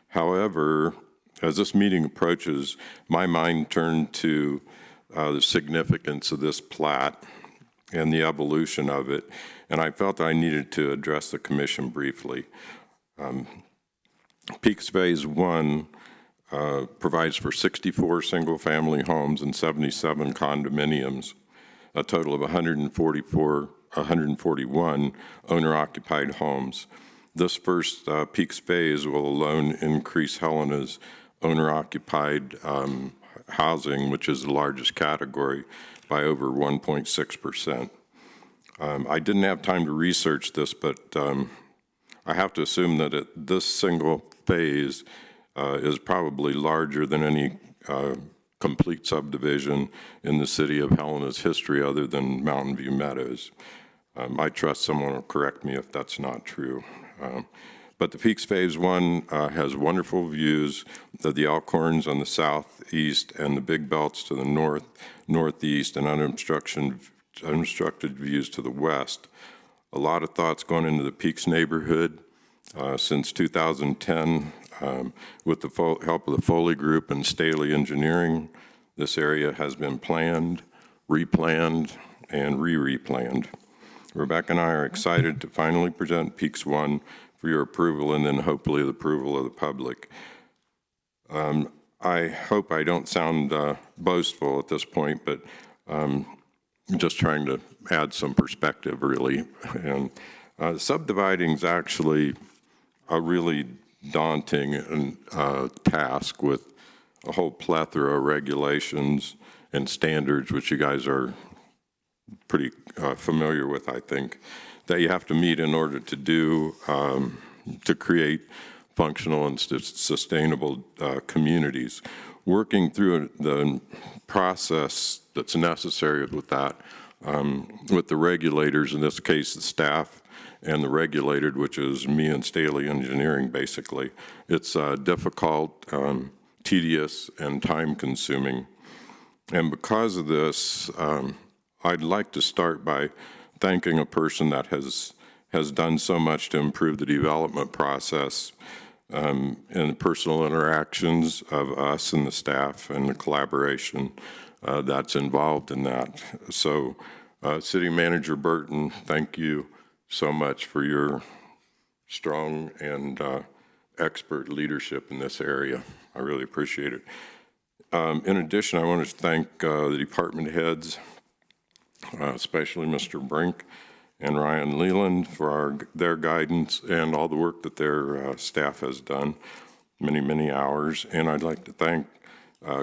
M: However, as this meeting approaches, my mind turned to the significance of this plat and the evolution of it, and I felt I needed to address the commission briefly. Peaks Phase 1 provides for 64 single-family homes and 77 condominiums, a total of 141 owner-occupied homes. This first Peaks Phase will alone increase Helena's owner-occupied housing, which is the largest category, by over 1.6%. I didn't have time to research this, but I have to assume that this single phase is probably larger than any complete subdivision in the city of Helena's history other than Mountain View Meadows. I trust someone will correct me if that's not true. But the Peaks Phase 1 has wonderful views of the Elkhorns on the southeast and the Big Belts to the north, northeast, and unobstructed views to the west. A lot of thoughts going into the Peaks neighborhood since 2010. With the help of the Foley Group and Staley Engineering, this area has been planned, replanned, and re-replanned. Rebecca and I are excited to finally present Peaks 1 for your approval and then hopefully the approval of the public. I hope I don't sound boastful at this point, but just trying to add some perspective, really. And subdividing is actually a really daunting task with a whole plethora of regulations and standards, which you guys are pretty familiar with, I think, that you have to meet in order to do, to create functional and sustainable communities. Working through the process that's necessary with that, with the regulators, in this case, the staff, and the regulated, which is me and Staley Engineering, basically. It's difficult, tedious, and time-consuming. And because of this, I'd like to start by thanking a person that has done so much to improve the development process and the personal interactions of us and the staff and the collaboration that's involved in that. So, City Manager Burton, thank you so much for your strong and expert leadership in this area. I really appreciate it. In addition, I want to thank the department heads, especially Mr. Brink and Ryan Leland for their guidance and all the work that their staff has done, many, many hours. And I'd like to thank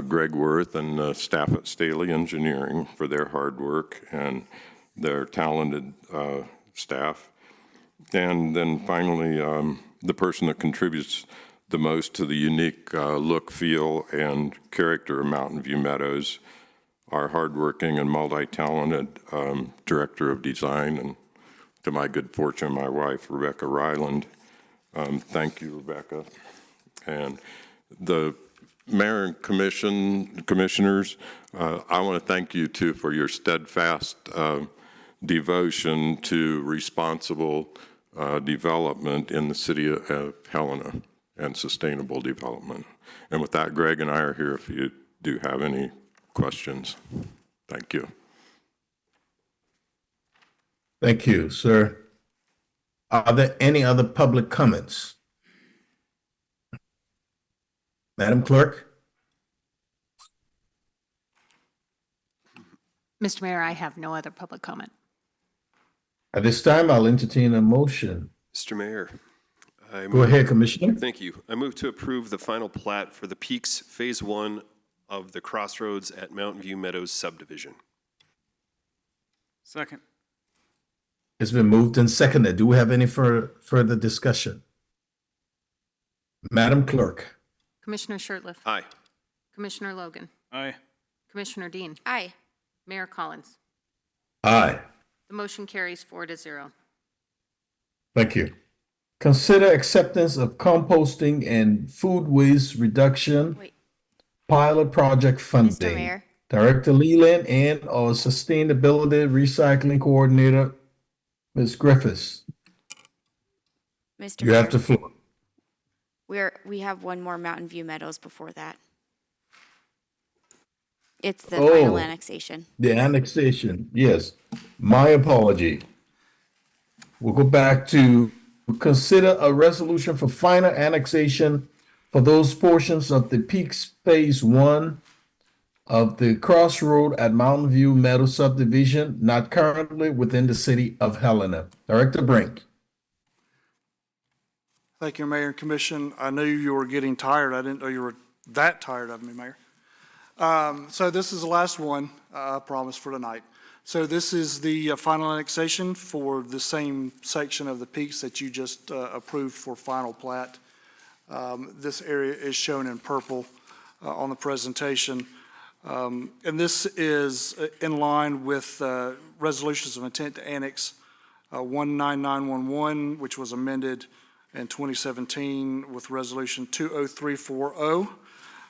M: Greg Worth and the staff at Staley Engineering for their hard work and their talented staff. And then finally, the person that contributes the most to the unique look, feel, and character of Mountain View Meadows, our hardworking and multi-talented Director of Design, and to my good fortune, my wife, Rebecca Ryland. Thank you, Rebecca. And the Mayor and commissioners, I want to thank you too for your steadfast devotion to responsible development in the city of Helena and sustainable development. And with that, Greg and I are here if you do have any questions. Thank you.
A: Thank you, sir. Are there any other public comments? Madam Clerk?
B: Mr. Mayor, I have no other public comment.
A: At this time, I'll entertain a motion.
E: Mr. Mayor,
A: Go ahead, Commissioner.
E: Thank you. I move to approve the final plat for the Peaks Phase 1 of the Crossroads at Mountain View Meadows subdivision.
F: Second.
A: It's been moved and seconded. Do we have any further discussion? Madam Clerk?
B: Commissioner Shertliff.
E: Aye.
B: Commissioner Logan,
F: Aye.
B: Commissioner Dean,
C: Aye.
B: Mayor Collins.
A: Aye.
B: The motion carries 4-0.
A: Thank you. Consider acceptance of composting and food waste reduction
C: Wait,
A: pilot project funding.
C: Mayor.
A: Director Leland and our Sustainability Recycling Coordinator, Ms. Griffiths.
C: Mr.
A: You have
C: Mayor,
A: the floor.
C: we have one more Mountain View Meadows before that. It's the
A: Oh.
C: final annexation.
A: The annexation, yes. My apology. We'll go back to consider a resolution for final annexation for those portions of the Peaks Phase 1 of the Crossroad at Mountain View Meadow subdivision not currently within the city of Helena. Director Brink.
L: Thank you, Mayor and Commission. I knew you were getting tired. I didn't know you were that tired of me, Mayor. So this is the last one, I promise, for tonight. So this is the final annexation for the same section of the Peaks that you just approved for final plat. This area is shown in purple on the presentation. And this is in line with resolutions of intent to annex 19911, which was amended in 2017 with resolution 20340.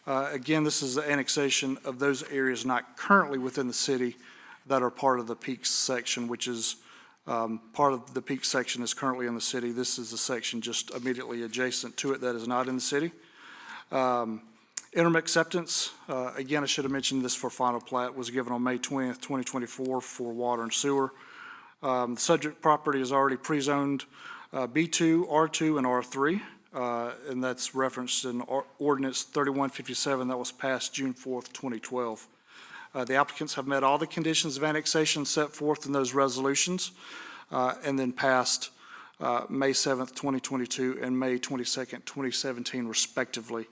L: Again, this is the annexation of those areas not currently within the city that are part of the Peaks section, which is part of the Peaks section is currently in the city. This is the section just immediately adjacent to it that is not in the city. Interim acceptance, again, I should have mentioned this for final plat, was given on May 20th, 2024 for water and sewer. The subject property is already pre-zoned B2, R2, and R3, and that's referenced in Ordinance 3157 that was passed June 4th, 2012. The applicants have met all the conditions of annexation set forth in those resolutions and then passed May 7th, 2022 and May 22nd, 2017 respectively,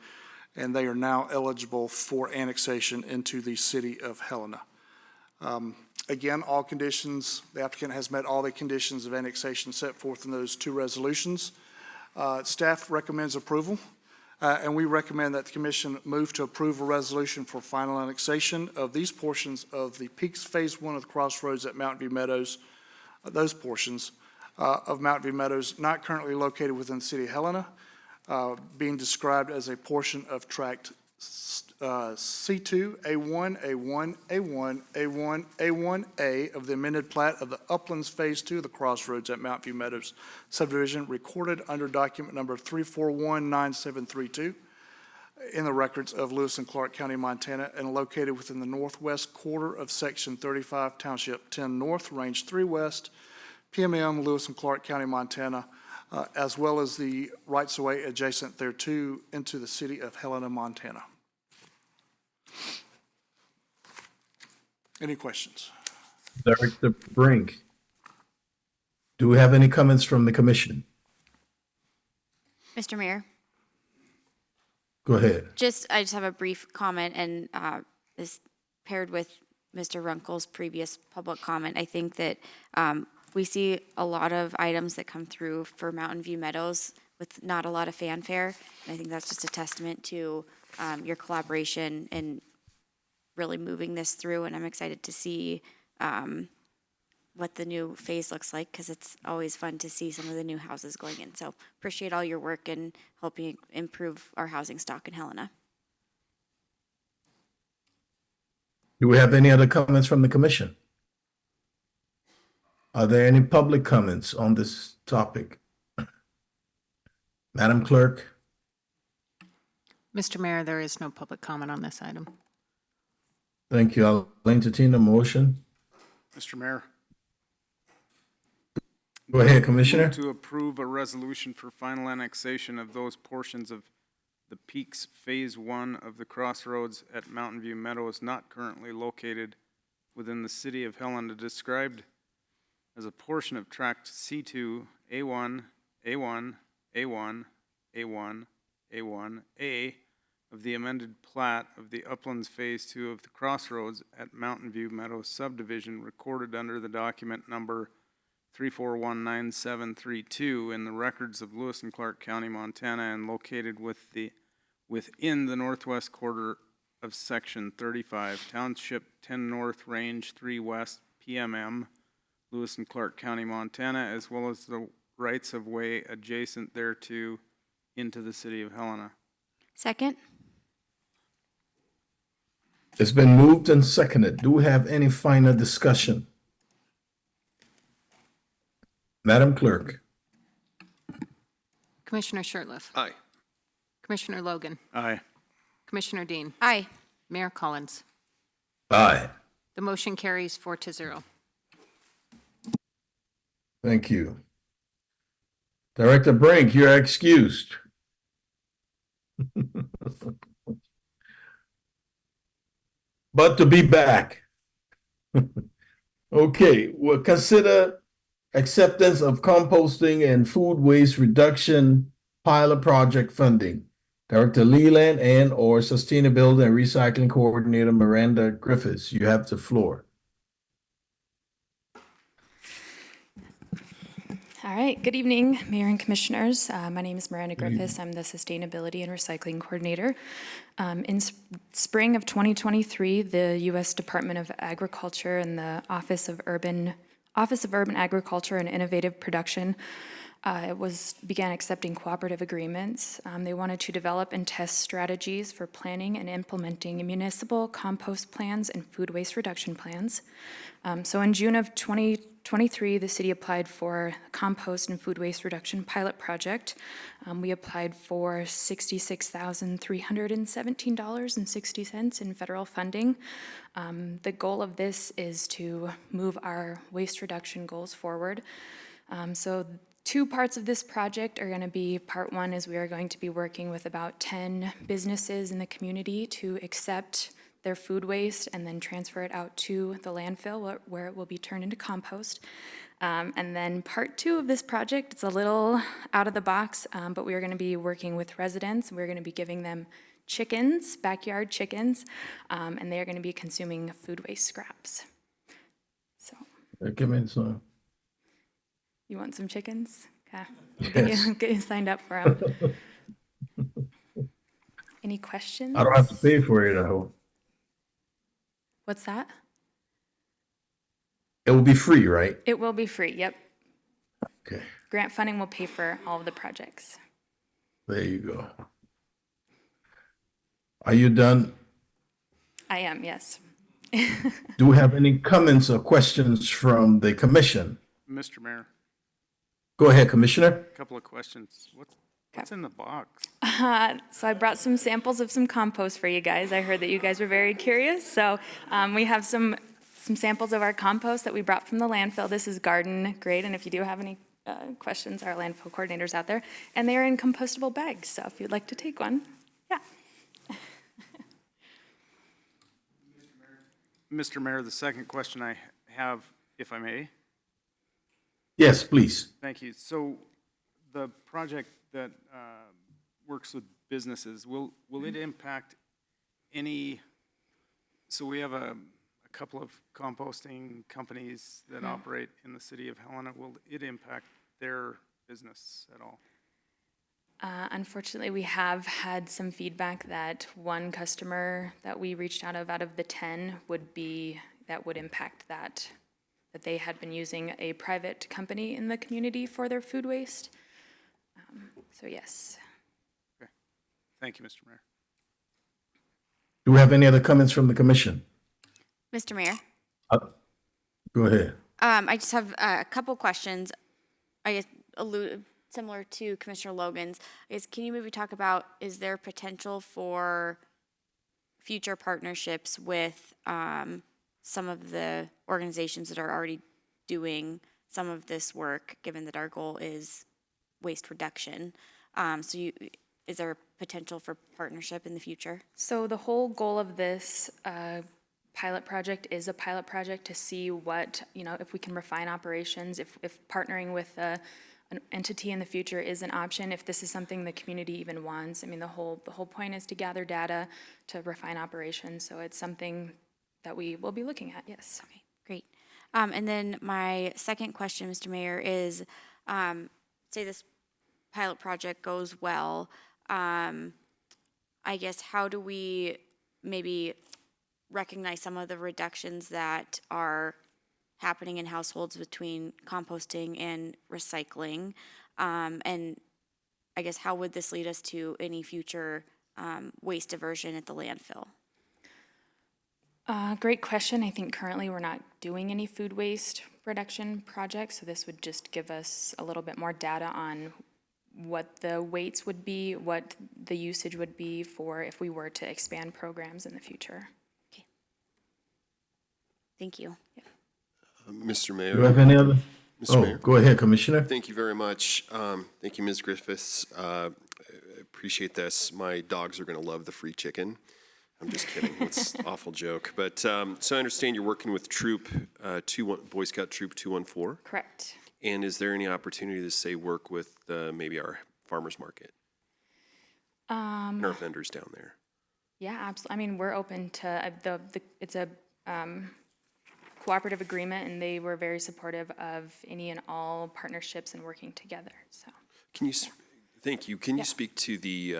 L: and they are now eligible for annexation into the city of Helena. Again, all conditions, the applicant has met all the conditions of annexation set forth in those two resolutions. Staff recommends approval, and we recommend that the commission move to approve a resolution for final annexation of these portions of the Peaks Phase 1 of the Crossroads at Mountain View Meadows, those portions of Mountain View Meadows not currently located within the city of Helena, being described as a portion of tract C2, A1, A1, A1, A1, A1A of the amended plat of the Uplands Phase 2 of the Crossroads at Mountain View Meadows subdivision recorded under document number 3419732 in the records of Lewis and Clark County, Montana, and located within the northwest quarter of Section 35, Township 10 North, Range 3 West, PMM, Lewis and Clark County, Montana, as well as the rights-of-way adjacent thereto into the city of Helena, Montana. Any questions?
A: Director Brink. Do we have any comments from the commission?
C: Mr. Mayor,
A: Go ahead.
C: I just have a brief comment, and this paired with Mr. Runkle's previous public comment. I think that we see a lot of items that come through for Mountain View Meadows with not a lot of fanfare. And I think that's just a testament to your collaboration and really moving this through. And I'm excited to see what the new phase looks like, because it's always fun to see some of the new houses going in. So appreciate all your work in helping improve our housing stock in Helena.
A: Do we have any other comments from the commission? Are there any public comments on this topic? Madam Clerk?
B: Mr. Mayor, there is no public comment on this item.
A: Thank you. I'll entertain a motion.
F: Mr. Mayor.
A: Go ahead, Commissioner.
F: Move to approve a resolution for final annexation of those portions of the Peaks Phase 1 of the Crossroads at Mountain View Meadows not currently located within the city of Helena, described as a portion of tract C2, A1, A1, A1, A1, A1, A of the amended plat of the Uplands Phase 2 of the Crossroads at Mountain View Meadows subdivision recorded under the document number 3419732 in the records of Lewis and Clark County, Montana, and located within the northwest quarter of Section 35, Township 10 North, Range 3 West, PMM, Lewis and Clark County, Montana, as well as the rights of way adjacent thereto into the city of Helena.
C: Second?
A: It's been moved and seconded. Do we have any final discussion? Madam Clerk?
B: Commissioner Shertliff,
E: Aye.
B: Commissioner Logan,
F: Aye.
B: Commissioner Dean,
C: Aye.
B: Mayor Collins.
A: Aye.
B: The motion carries 4-0.
A: Thank you. Director Brink, you're excused. But to be back. Okay, we'll consider acceptance of composting and food waste reduction pilot project funding. Director Leland and/or Sustainability and Recycling Coordinator Miranda Griffiths, you have the floor.
N: All right, good evening, Mayor and Commissioners. My name is Miranda Griffiths. I'm the Sustainability and Recycling Coordinator. In spring of 2023, the U.S. Department of Agriculture and the Office of Urban Agriculture and Innovative Production began accepting cooperative agreements. They wanted to develop and test strategies for planning and implementing municipal compost plans and food waste reduction plans. So in June of 2023, the city applied for a compost and food waste reduction pilot project. We applied for $66,317.60 in federal funding. The goal of this is to move our waste reduction goals forward. So two parts of this project are going to be, part one is we are going to be working with about 10 businesses in the community to accept their food waste and then transfer it out to the landfill where it will be turned into compost. And then part two of this project, it's a little out of the box, but we are going to be working with residents. We're going to be giving them chickens, backyard chickens, and they are going to be consuming food waste scraps. So.
A: Give me some.
N: You want some chickens? Okay.
A: Yes.
N: Get you signed up for them. Any questions?
A: I don't have to pay for it, I hope.
N: What's that?
A: It will be free, right?
N: It will be free, yep.
A: Okay,
N: Grant funding will pay for all of the projects.
A: there you go. Are you done?
N: I am, yes.
A: Do we have any comments or questions from the commission?
F: Mr. Mayor,
A: Go ahead, Commissioner.
F: a couple of questions. What's in the box?
N: So I brought some samples of some compost for you guys. I heard that you guys were very curious. So we have some samples of our compost that we brought from the landfill. This is garden grade, and if you do have any questions, our landfill coordinator's out there. And they are in compostable bags, so if you'd like to take one, yeah.
F: Mr. Mayor, the second question I have, if I may.
A: Yes, please.
F: Thank you. So the project that works with businesses, will it impact any, so we have a couple of composting companies that operate in the city of Helena. Will it impact their business at all?
N: Unfortunately, we have had some feedback that one customer that we reached out of the 10 would impact that they had been using a private company in the community for their food waste. So yes.
F: Okay. Thank you, Mr. Mayor.
A: Do we have any other comments from the commission?
C: Mr. Mayor,
A: Go ahead.
C: I just have a couple questions. I guess similar to Commissioner Logan's. I guess, can you maybe talk about, is there potential for future partnerships with some of the organizations that are already doing some of this work, given that our goal is waste reduction? Is there potential for partnership in the future?
N: So the whole goal of this pilot project is a pilot project to see what, if we can refine operations, if partnering with an entity in the future is an option, if this is something the community even wants. I mean, the whole point is to gather data to refine operations. So it's something that we will be looking at, yes.
C: Okay, great. And then my second question, Mr. Mayor, is say this pilot project goes well, I guess how do we maybe recognize some of the reductions that are happening in households between composting and recycling. And I guess how would this lead us to any future waste diversion at the landfill?
N: Great question. I think currently we're not doing any food waste reduction projects, so this would just give us a little bit more data on what the weights would be, what the usage would be for if we were to expand programs in the future.
C: Okay. Thank you.
E: Mr.
A: Do you
E: Mayor.
A: have any other?
E: Mr. Mayor.
A: Go ahead, Commissioner.
E: Thank you very much. Thank you, Ms. Griffiths. I appreciate this. My dogs are going to love the free chicken. I'm just kidding. It's an awful joke. But so I understand you're working with Troop Boy Scout Troop 214.
N: Correct.
E: And is there any opportunity to say work with maybe our farmers market? And our vendors down there?
N: Yeah, absolutely. I mean, we're open to it's a cooperative agreement, and they were very supportive of any and all partnerships and working together. So.
E: Can you? Thank you. Can you speak to the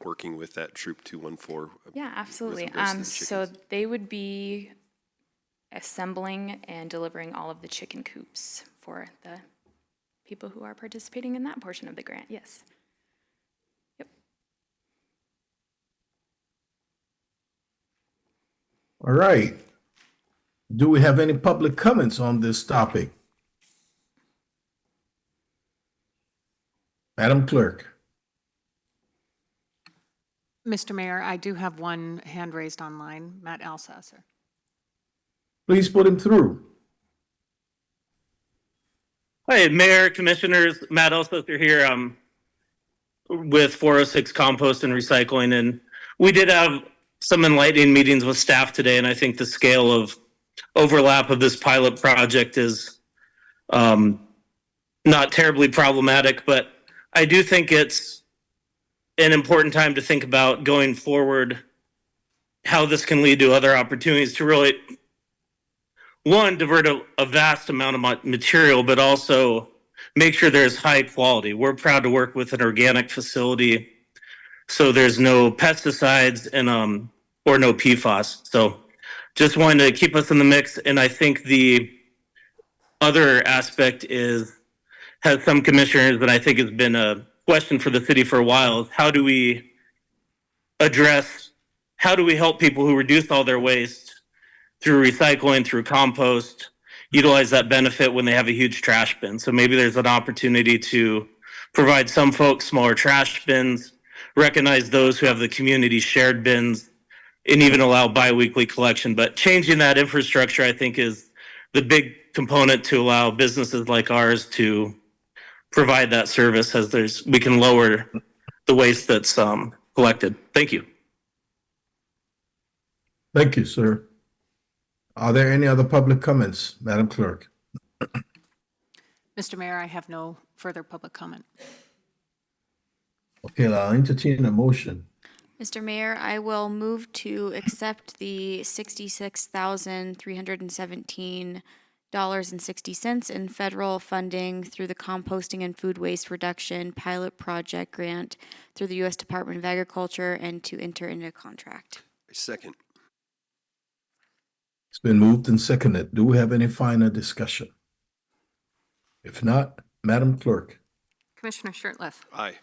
E: working with that Troop 214?
N: Yeah, absolutely.
E: with regards to the
N: So
E: chickens?
N: they would be assembling and delivering all of the chicken coops for the people who are participating in that portion of the grant. Yes. Yep.
A: All right. Do we have any public comments on this topic? Madam Clerk.
B: Mr. Mayor, I do have one hand raised online, Matt Alsasser.
A: Please put him through.
O: Hi, Mayor, Commissioners, Matt Alsasser here with 406 Compost and Recycling. And we did have some enlightening meetings with staff today, and I think the scale of overlap of this pilot project is not terribly problematic, but I do think it's an important time to think about going forward how this can lead to other opportunities to really, one, divert a vast amount of material, but also make sure there's high quality. We're proud to work with an organic facility, so there's no pesticides and or no PFAS. So just wanted to keep us in the mix. And I think the other aspect has some commissioners that I think has been a question for the city for a while, is how do we help people who reduce all their waste through recycling, through compost, utilize that benefit when they have a huge trash bin. So maybe there's an opportunity to provide some folks smaller trash bins, recognize those who have the community shared bins, and even allow biweekly collection. But changing that infrastructure, I think, is the big component to allow businesses like ours to provide that service, as we can lower the waste that's collected. Thank you.
A: Thank you, sir. Are there any other public comments, Madam Clerk?
B: Mr. Mayor, I have no further public comment.
A: Okay, I'll entertain a motion.
C: Mr. Mayor, I will move to accept the $66,317.60 in federal funding through the Composting and Food Waste Reduction Pilot Project Grant through the U.S. Department of Agriculture, and to enter into a contract.
E: Second.
A: It's been moved and seconded. Do we have any final discussion? If not, Madam Clerk.
B: Commissioner Shertliff.
E: Aye.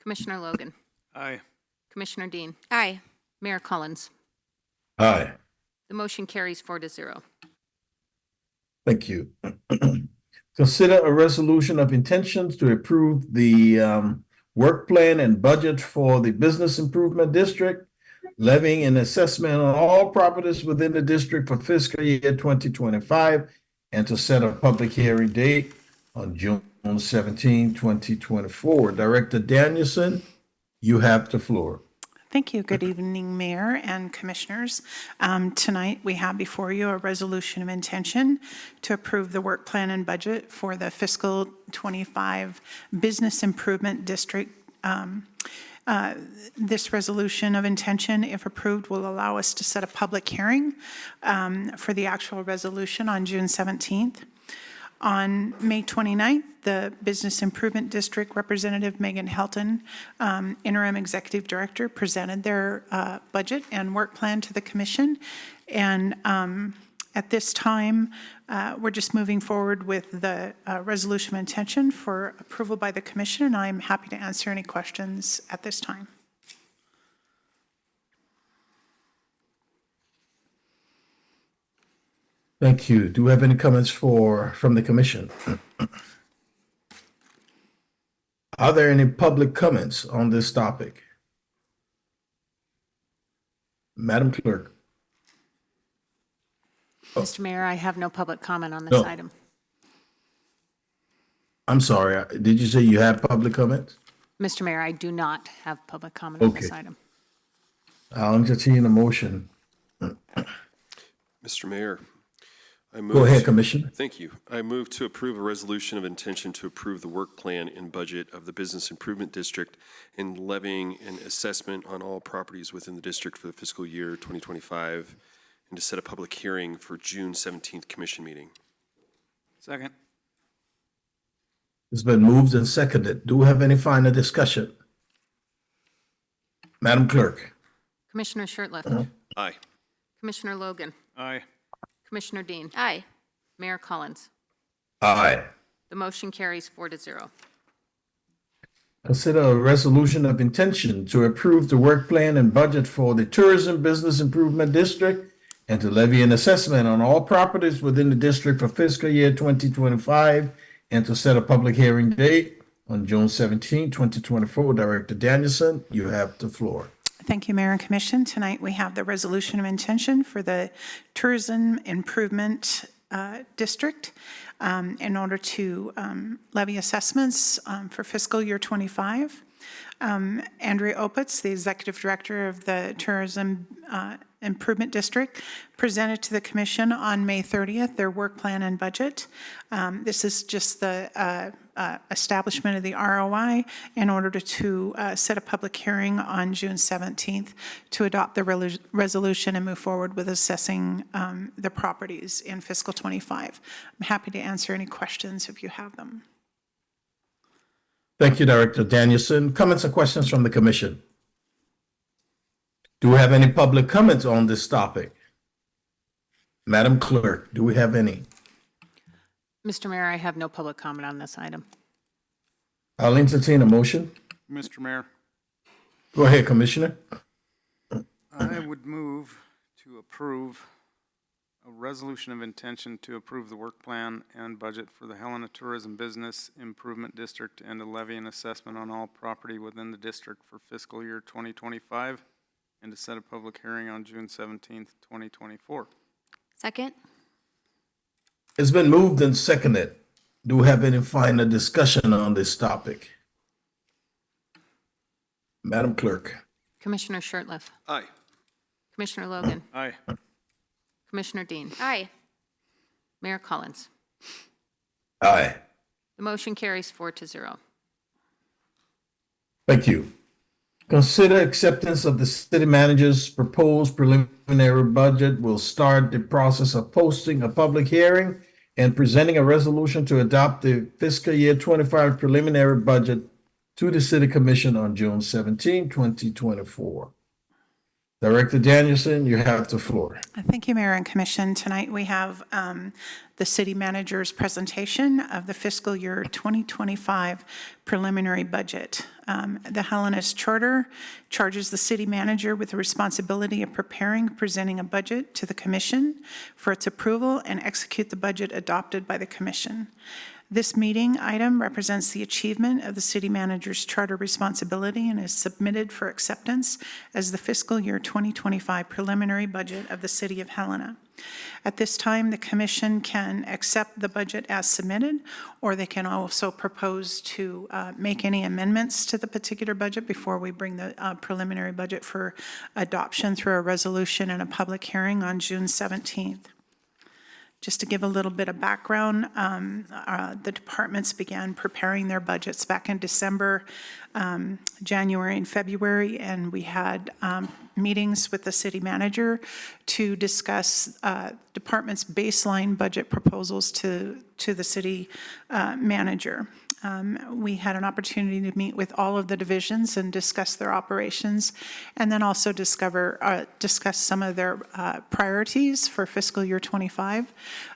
B: Commissioner Logan.
F: Aye.
B: Commissioner Dean.
C: Aye.
B: Mayor Collins.
A: Aye.
B: The motion carries 4-0.
A: Thank you. Consider a resolution of intentions to approve the work plan and budget for the Business Improvement District, levying an assessment on all properties within the district for fiscal year 2025, and to set a public hearing date on June 17, 2024. Director Danielson, you have the floor.
H: Thank you. Good evening, Mayor and Commissioners. Tonight, we have before you a resolution of intention to approve the work plan and budget for the fiscal 25 Business Improvement District. This resolution of intention, if approved, will allow us to set a public hearing for the actual resolution on June 17th. On May 29th, the Business Improvement District Representative Megan Helton, Interim Executive Director, presented their budget and work plan to the commission. And at this time, we're just moving forward with the resolution of intention for approval by the commission, and I'm happy to answer any questions at this time.
A: Thank you. Do we have any comments from the commission? Are there any public comments on this topic? Madam Clerk?
B: Mr. Mayor, I have no public comment on this
A: No.
B: item.
A: I'm sorry, did you say you had public comments?
B: Mr. Mayor, I do not have public comment on this
A: Okay.
B: item.
A: I'll entertain a motion.
E: Mr. Mayor, I move.
A: Go ahead, Commissioner.
E: Thank you. I move to approve a resolution of intention to approve the work plan and budget of the Business Improvement District and levying an assessment on all properties within the district for the fiscal year 2025, and to set a public hearing for June 17th commission meeting.
F: Second.
A: It's been moved and seconded. Do we have any final discussion? Madam Clerk?
B: Commissioner Shertliff,
E: Aye.
B: Commissioner Logan,
F: Aye.
B: Commissioner Dean,
C: Aye.
B: Mayor Collins.
A: Aye.
B: The motion carries 4-0.
A: Consider a resolution of intention to approve the work plan and budget for the Tourism Business Improvement District and to levy an assessment on all properties within the district for fiscal year 2025 and to set a public hearing date on June 17, 2024. Director Danielson, you have the floor.
H: Thank you, Mayor and Commission. Tonight, we have the resolution of intention for the Tourism Improvement District in order to levy assessments for fiscal year 25. Andrea Opitz, the Executive Director of the Tourism Improvement District, presented to the Commission on May 30th their work plan and budget. This is just the establishment of the ROI in order to set a public hearing on June 17th to adopt the resolution and move forward with assessing the properties in fiscal 25. I'm happy to answer any questions if you have them.
A: Thank you, Director Danielson. Comments or questions from the commission? Do we have any public comments on this topic? Madam Clerk, do we have any?
B: Mr. Mayor, I have no public comment on this item.
A: I'll entertain a motion.
F: Mr. Mayor,
A: Go ahead, Commissioner.
F: I would move to approve a resolution of intention to approve the work plan and budget for the Helena Tourism Business Improvement District and to levy an assessment on all property within the district for fiscal year 2025 and to set a public hearing on June 17th, 2024.
C: Second?
A: It's been moved and seconded. Do we have any final discussion on this topic? Madam Clerk?
B: Commissioner Shertliff,
E: Aye.
B: Commissioner Logan,
F: Aye.
B: Commissioner Dean,
C: Aye.
B: Mayor Collins.
A: Aye.
B: The motion carries 4-0.
A: Thank you. Consider acceptance of the city manager's proposed preliminary budget. Will start the process of posting a public hearing and presenting a resolution to adopt the fiscal year 25 preliminary budget to the City Commission on June 17, 2024. Director Danielson, you have the floor.
H: Thank you, Mayor and Commission. Tonight, we have the city manager's presentation of the fiscal year 2025 preliminary budget. The Helena's Charter charges the city manager with the responsibility of preparing, presenting a budget to the commission for its approval and execute the budget adopted by the commission. This meeting item represents the achievement of the city manager's charter responsibility and is submitted for acceptance as the fiscal year 2025 preliminary budget of the city of Helena. At this time, the commission can accept the budget as submitted, or they can also propose to make any amendments to the particular budget before we bring the preliminary budget for adoption through a resolution and a public hearing on June 17th. Just to give a little bit of background, the departments began preparing their budgets back in December, January, and February, and we had meetings with the city manager to discuss departments' baseline budget proposals to the city manager. We had an opportunity to meet with all of the divisions and discuss their operations, and then also discuss some of their priorities for fiscal year '25,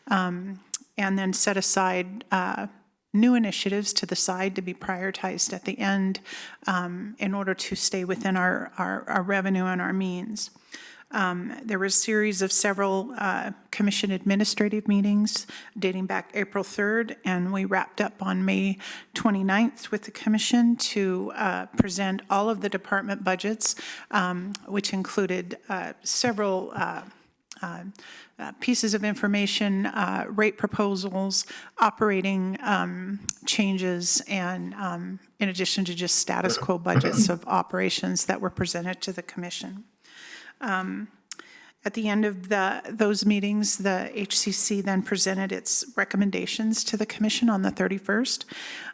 H: and then set aside new initiatives to the side to be prioritized at the end in order to stay within our revenue and our means. There was a series of several commission administrative meetings dating back April 3rd, and we wrapped up on May 29th with the commission to present all of the department budgets, which included several pieces of information, rate proposals, operating changes, and in addition to just status quo budgets of operations that were presented to the commission. At the end of those meetings, the HCC then presented its recommendations to the commission on the 31st.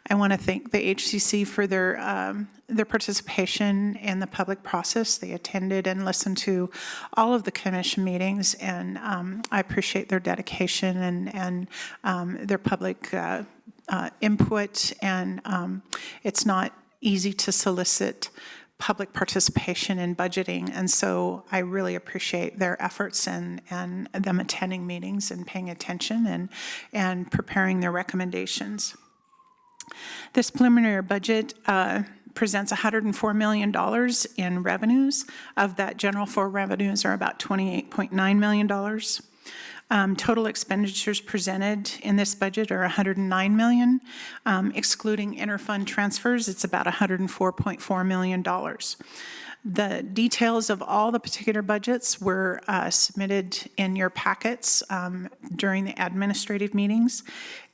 H: I want to thank the HCC for their participation in the public process. They attended and listened to all of the commission meetings, and I appreciate their dedication and their public input. And it's not easy to solicit public participation in budgeting, and so I really appreciate their efforts and them attending meetings and paying attention and preparing their recommendations. This preliminary budget presents $104 million in revenues. Of that, general fund revenues are about $28.9 million. Total expenditures presented in this budget are $109 million. Excluding interfund transfers, it's about $104.4 million. The details of all the particular budgets were submitted in your packets during the administrative meetings,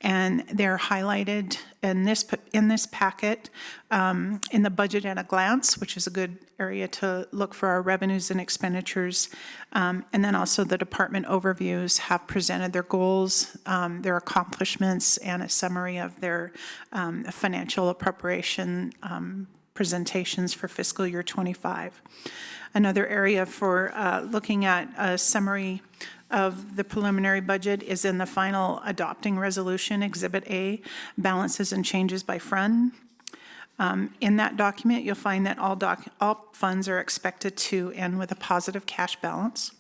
H: and they're highlighted in this packet in the budget at a glance, which is a good area to look for our revenues and expenditures. And then also the department overviews have presented their goals, their accomplishments, and a summary of their financial appropriation presentations for fiscal year '25. Another area for looking at a summary of the preliminary budget is in the final adopting resolution, Exhibit A, balances and changes by fund. In that document, you'll find that all funds are expected to end with a positive cash balance.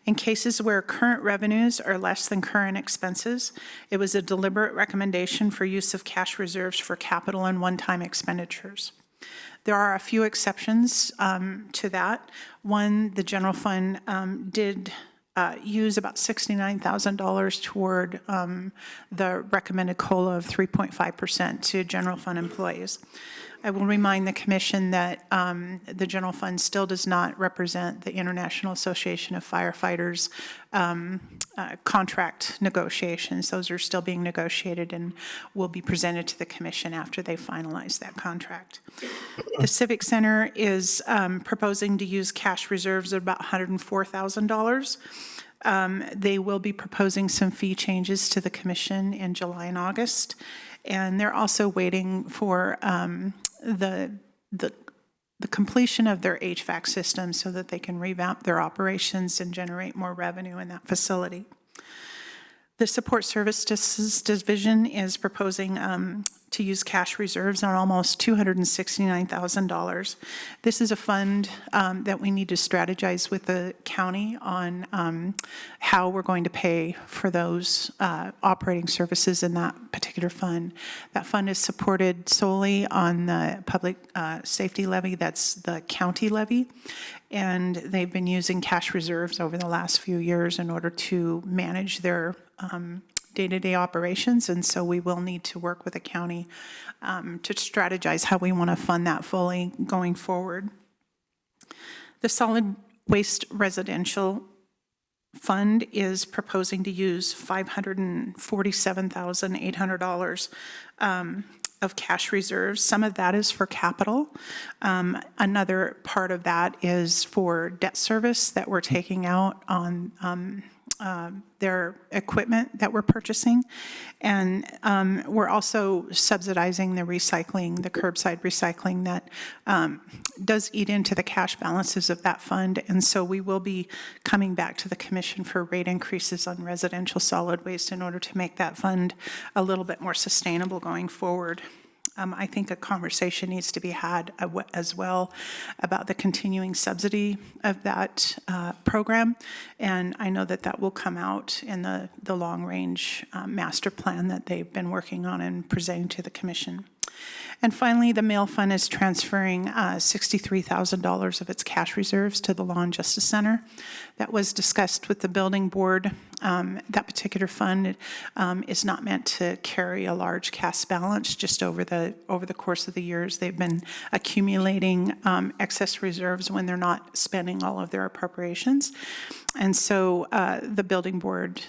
H: In cases where current revenues are less than current expenses, it was a deliberate recommendation for use of cash reserves for capital and one-time expenditures. There are a few exceptions to that. One, the general fund did use about $69,000 toward the recommended COLA of 3.5% to general fund employees. I will remind the commission that the general fund still does not represent the International Association of Firefighters contract negotiations. Those are still being negotiated and will be presented to the commission after they finalize that contract. The Civic Center is proposing to use cash reserves of about $104,000. They will be proposing some fee changes to the commission in July and August, and they're also waiting for the completion of their HVAC system so that they can revamp their operations and generate more revenue in that facility. The Support Services Division is proposing to use cash reserves on almost $269,000. This is a fund that we need to strategize with the county on how we're going to pay for those operating services in that particular fund. That fund is supported solely on the public safety levy, that's the county levy, and they've been using cash reserves over the last few years in order to manage their day-to-day operations, and so we will need to work with the county to strategize how we want to fund that fully going forward. The Solid Waste Residential Fund is proposing to use $547,800 of cash reserves. Some of that is for capital. Another part of that is for debt service that we're taking out on their equipment that we're purchasing. And we're also subsidizing the recycling, the curbside recycling that does eat into the cash balances of that fund. And so we will be coming back to the commission for rate increases on residential solid waste in order to make that fund a little bit more sustainable going forward. I think a conversation needs to be had as well about the continuing subsidy of that program. And I know that that will come out in the long-range master plan that they've been working on and presenting to the commission. And finally, the mail fund is transferring $63,000 of its cash reserves to the Law and Justice Center. That was discussed with the building board. That particular fund is not meant to carry a large cash balance. Just over the course of the years, they've been accumulating excess reserves when they're not spending all of their appropriations. And so the building board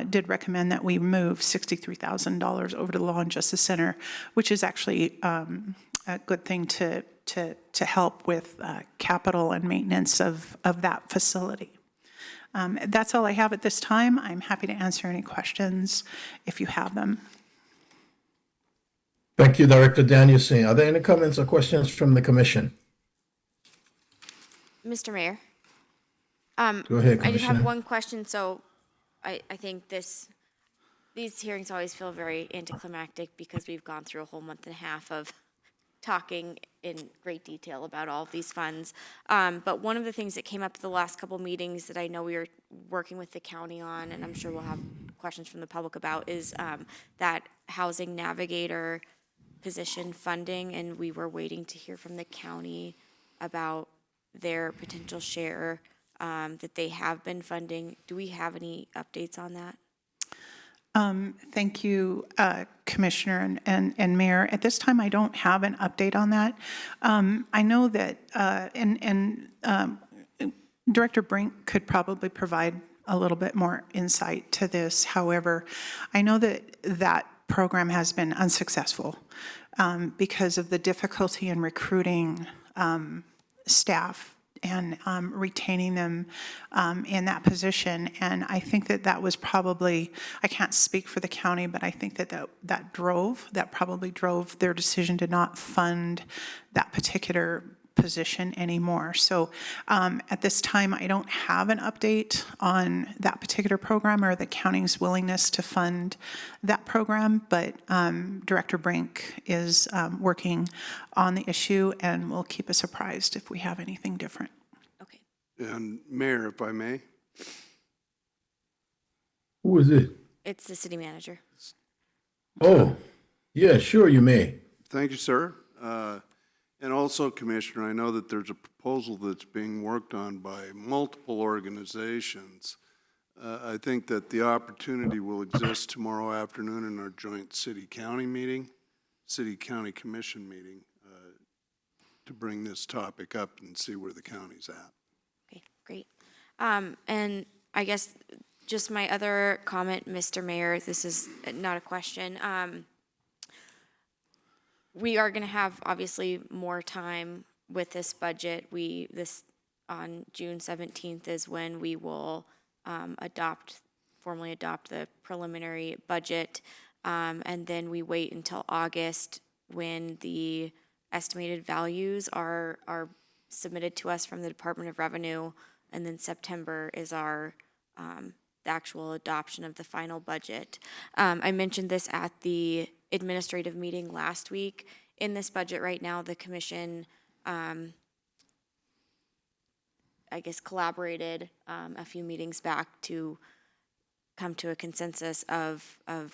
H: did recommend that we move $63,000 over to the Law and Justice Center, which is actually a good thing to help with capital and maintenance of that facility. That's all I have at this time. I'm happy to answer any questions if you have them.
A: Thank you, Director Danielson. Are there any comments or questions from the commission?
C: Mr. Mayor?
A: Go ahead,
C: I just have
A: Commissioner.
C: one question. So I think these hearings always feel very anticlimactic because we've gone through a whole month and a half of talking in great detail about all of these funds. But one of the things that came up at the last couple meetings that I know we were working with the county on, and I'm sure we'll have questions from the public about, is that housing navigator position funding. And we were waiting to hear from the county about their potential share that they have been funding. Do we have any updates on that?
H: Thank you, Commissioner and Mayor. At this time, I don't have an update on that. I know that, Director Brink could probably provide a little bit more insight to this. However, I know that that program has been unsuccessful because of the difficulty in recruiting staff and retaining them in that position. And I think that that was probably, I can't speak for the county, but I think that probably drove their decision to not fund that particular position anymore. So at this time, I don't have an update on that particular program or the county's willingness to fund that program, but Director Brink is working on the issue and will keep us apprised if we have anything different.
C: Okay.
I: And Mayor, if I may?
A: Who is it?
C: It's the city manager.
A: Oh, yeah, sure, you may.
I: Thank you, sir. And also, Commissioner, I know that there's a proposal that's being worked on by multiple organizations. I think that the opportunity will exist tomorrow afternoon in our joint city-county meeting, city-county commission meeting, to bring this topic up and see where the county's at.
C: Okay, great. And I guess just my other comment, Mr. Mayor, this is not a question. We are going to have obviously more time with this budget. On June 17th is when we will formally adopt the preliminary budget. And then we wait until August when the estimated values are submitted to us from the Department of Revenue. And then September is our the actual adoption of the final budget. I mentioned this at the administrative meeting last week. In this budget right now, the commission, I guess, collaborated a few meetings back to come to a consensus of a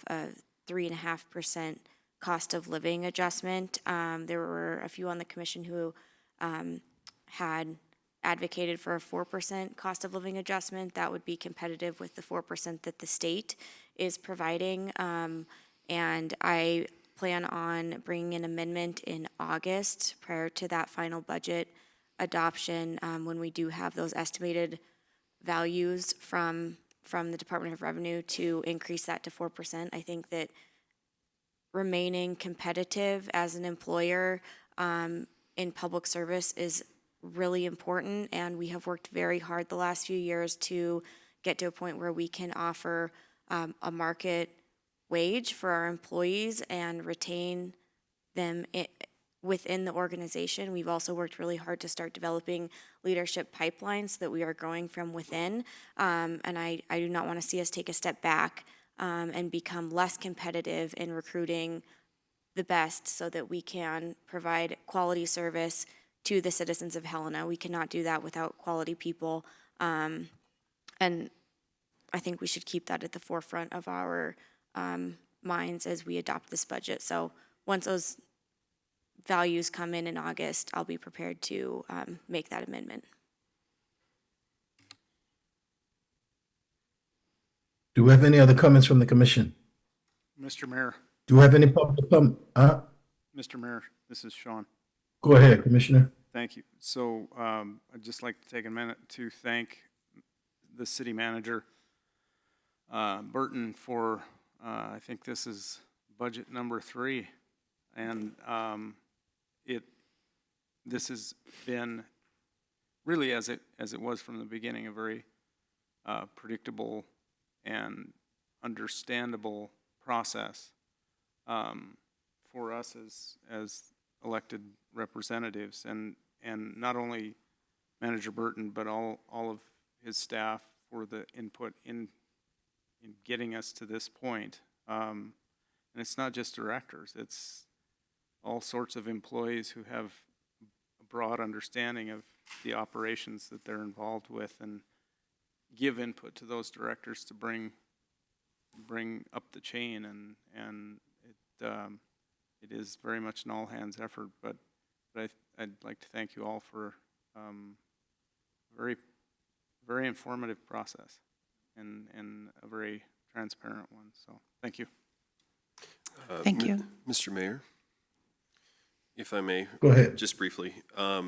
C: 3.5% cost of living adjustment. There were a few on the commission who had advocated for a 4% cost of living adjustment. That would be competitive with the 4% that the state is providing. And I plan on bringing an amendment in August prior to that final budget adoption when we do have those estimated values from the Department of Revenue to increase that to 4%. I think that remaining competitive as an employer in public service is really important, and we have worked very hard the last few years to get to a point where we can offer a market wage for our employees and retain them within the organization. We've also worked really hard to start developing leadership pipelines so that we are growing from within. And I do not want to see us take a step back and become less competitive in recruiting the best so that we can provide quality service to the citizens of Helena. We cannot do that without quality people. And I think we should keep that at the forefront of our minds as we adopt this budget. So once those values come in August, I'll be prepared to make that amendment.
A: Do we have any other comments from the commission?
F: Mr. Mayor,
A: Do we have any public comment?
F: Mr. Mayor, this is Sean.
A: Go ahead, Commissioner.
F: Thank you. So I'd just like to take a minute to thank the city manager, Burton, for, I think this is budget number 3. And this has been really, as it was from the beginning, a very predictable and understandable process for us as elected representatives, and not only Manager Burton, but all of his staff for the input in getting us to this point. And it's not just directors, it's all sorts of employees who have a broad understanding of the operations that they're involved with and give input to those directors to bring up the chain, and it is very much an all hands effort, but I'd like to thank you all for a very informative process and a very transparent one. So thank you.
H: Thank you.
E: Mr. Mayor, if I may.
A: Go ahead.
E: Just briefly, I'd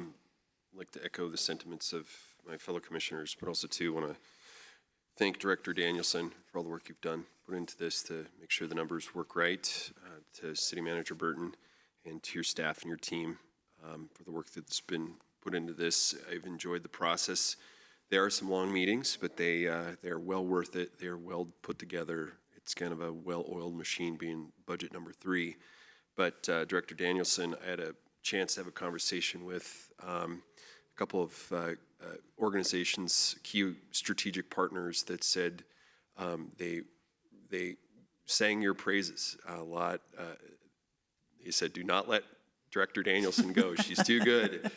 E: like to echo the sentiments of my fellow commissioners, but also too want to thank Director Danielson for all the work you've done, put into this to make sure the numbers work right, to City Manager Burton and to your staff and your team for the work that's been put into this. I've enjoyed the process. There are some long meetings, but they're well worth it. They're well put together. It's kind of a well-oiled machine being budget number 3. But Director Danielson, I had a chance to have a conversation with a couple of organizations, key strategic partners that said they sang your praises a lot. He said, do not let Director Danielson go. She's too good.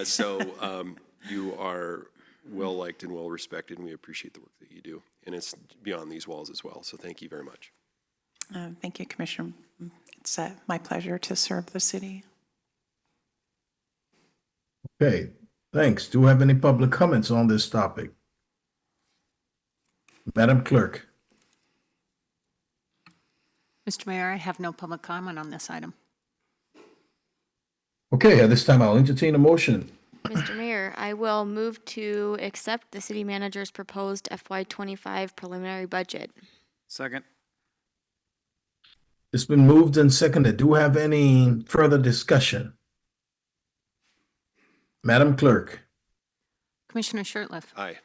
E: So you are well-liked and well-respected, and we appreciate the work that you do. And it's beyond these walls as well. So thank you very much.
P: Thank you, Commissioner. It's my pleasure to serve the city.
A: Okay, thanks. Do we have any public comments on this topic? Madam Clerk.
B: Mr. Mayor, I have no public comment on this item.
A: Okay, at this time, I'll entertain a motion.
C: Mr. Mayor, I will move to accept the city manager's proposed FY25 preliminary budget.
F: Second.
A: It's been moved and seconded. Do we have any further discussion? Madam Clerk.
B: Commissioner Shertliff.
E: Aye.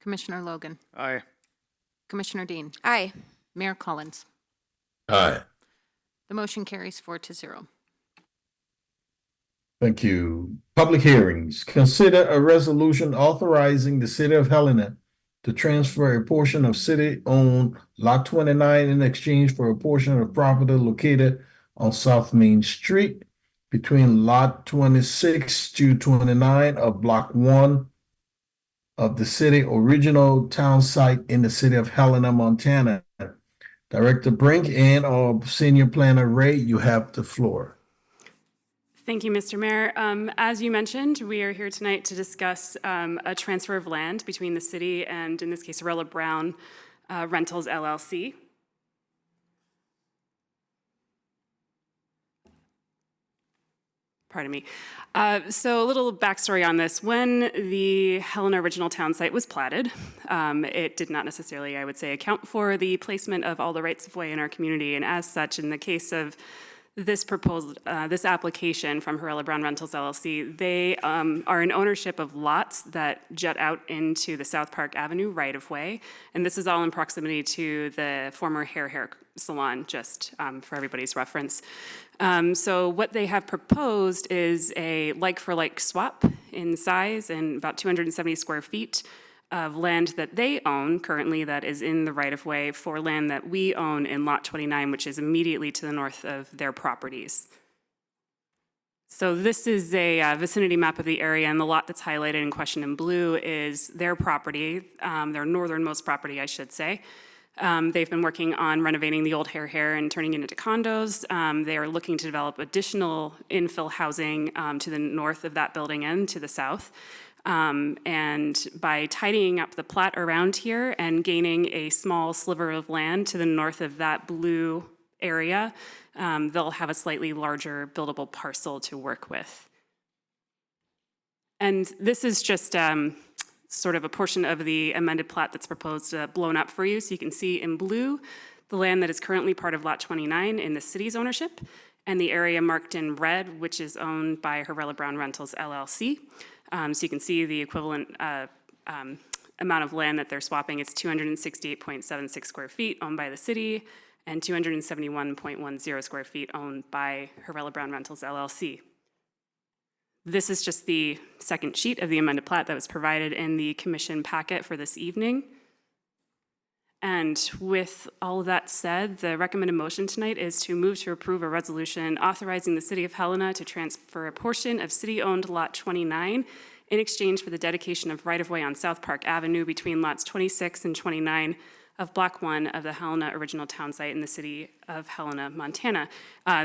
B: Commissioner Logan.
F: Aye.
B: Commissioner Dean.
C: Aye.
B: Mayor Collins.
A: Aye.
B: The motion carries 4-0.
A: Thank you. Public hearings. Consider a resolution authorizing the city of Helena to transfer a portion of city-owned Lot 29 in exchange for a portion of property located on South Main Street between Lot 26 to 29 of Block 1 of the city original town site in the city of Helena, Montana. Director Brink and our Senior Planner Ray, you have the floor.
Q: Thank you, Mr. Mayor. As you mentioned, we are here tonight to discuss a transfer of land between the city and, in this case, Arella Brown Rentals LLC. Pardon me. So a little backstory on this. When the Helena original town site was platted, it did not necessarily, I would say, account for the placement of all the rights of way in our community. And as such, in the case of this proposed, this application from Helena Brown Rentals LLC, they are in ownership of lots that jut out into the South Park Avenue right-of-way, and this is all in proximity to the former hair salon, just for everybody's reference. So what they have proposed is a like-for-like swap in size and about 270 square feet of land that they own currently that is in the right-of-way for land that we own in Lot 29, which is immediately to the north of their properties. So this is a vicinity map of the area, and the lot that's highlighted in question in blue is their property, their northernmost property, I should say. They've been working on renovating the old hair and turning it into condos. They are looking to develop additional infill housing to the north of that building and to the south. And by tidying up the plat around here and gaining a small sliver of land to the north of that blue area, they'll have a slightly larger buildable parcel to work with. And this is just sort of a portion of the amended plat that's proposed blown up for you. So you can see in blue the land that is currently part of Lot 29 in the city's ownership, and the area marked in red, which is owned by Helena Brown Rentals LLC. So you can see the equivalent amount of land that they're swapping. It's 268.76 square feet owned by the city and 271.10 square feet owned by Helena Brown Rentals LLC. This is just the second sheet of the amended plat that was provided in the commission packet for this evening. And with all of that said, the recommended motion tonight is to move to approve a resolution authorizing the City of Helena to transfer a portion of city-owned Lot 29 in exchange for the dedication of right-of-way on South Park Avenue between lots 26 and 29 of Block 1 of the Helena Original Town Site in the city of Helena, Montana.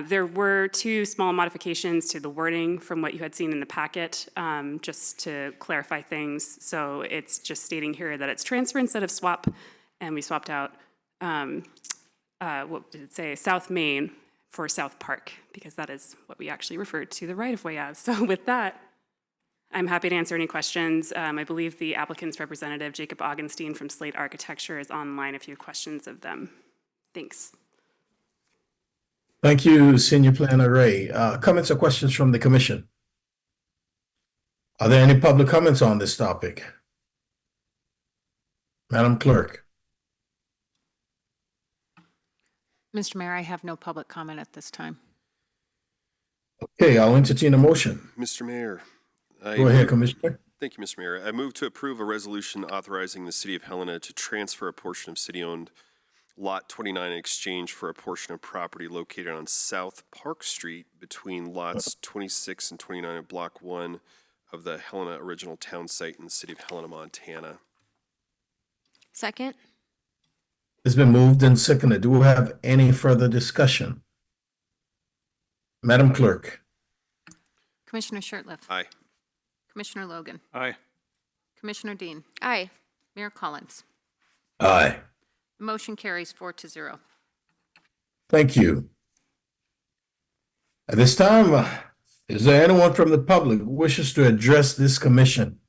Q: There were two small modifications to the wording from what you had seen in the packet, just to clarify things. So it's just stating here that it's transfer instead of swap, and we swapped out, what did it say, South Main for South Park, because that is what we actually referred to the right-of-way as. So with that, I'm happy to answer any questions. I believe the applicant's representative, Jacob Augenstein from Slate Architecture, is online if you have questions of them. Thanks.
A: Thank you, Senior Planner Ray. Comments or questions from the commission? Are there any public comments on this topic? Madam Clerk.
B: Mr. Mayor, I have no public comment at this time.
A: Okay, I'll entertain a motion.
E: Mr. Mayor.
A: Go ahead, Commissioner.
E: Thank you, Mr. Mayor. I move to approve a resolution authorizing the City of Helena to transfer a portion of city-owned Lot 29 in exchange for a portion of property located on South Park Street between lots 26 and 29 of Block 1 of the Helena Original Town Site in the city of Helena, Montana.
C: Second?
A: It's been moved and seconded. Do we have any further discussion? Madam Clerk.
B: Commissioner Shertliff.
E: Aye.
B: Commissioner Logan.
F: Aye.
B: Commissioner Dean.
C: Aye.
B: Mayor Collins.
A: Aye.
B: The motion carries 4-0.
A: Thank you. At this time, is there anyone from the public who wishes to address this commission?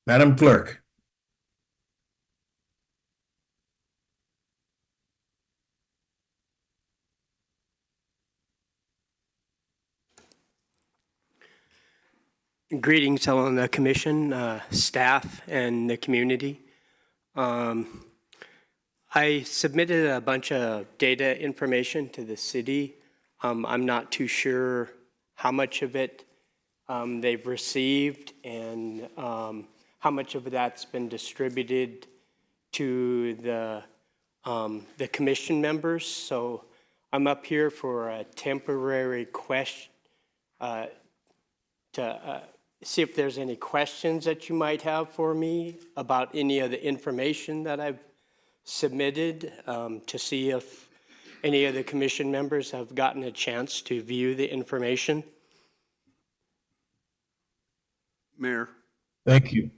A: Madam Clerk.
R: Greetings, Helena Commission, staff, and the community. I submitted a bunch of data information to the city. I'm not too sure how much of it they've received and how much of that's been distributed to the commission members. So I'm up here for a temporary question to see if there's any questions that you might have for me about any of the information that I've submitted, to see if any of the commission members have gotten a chance to view the information.
I: Mayor.
A: Thank you.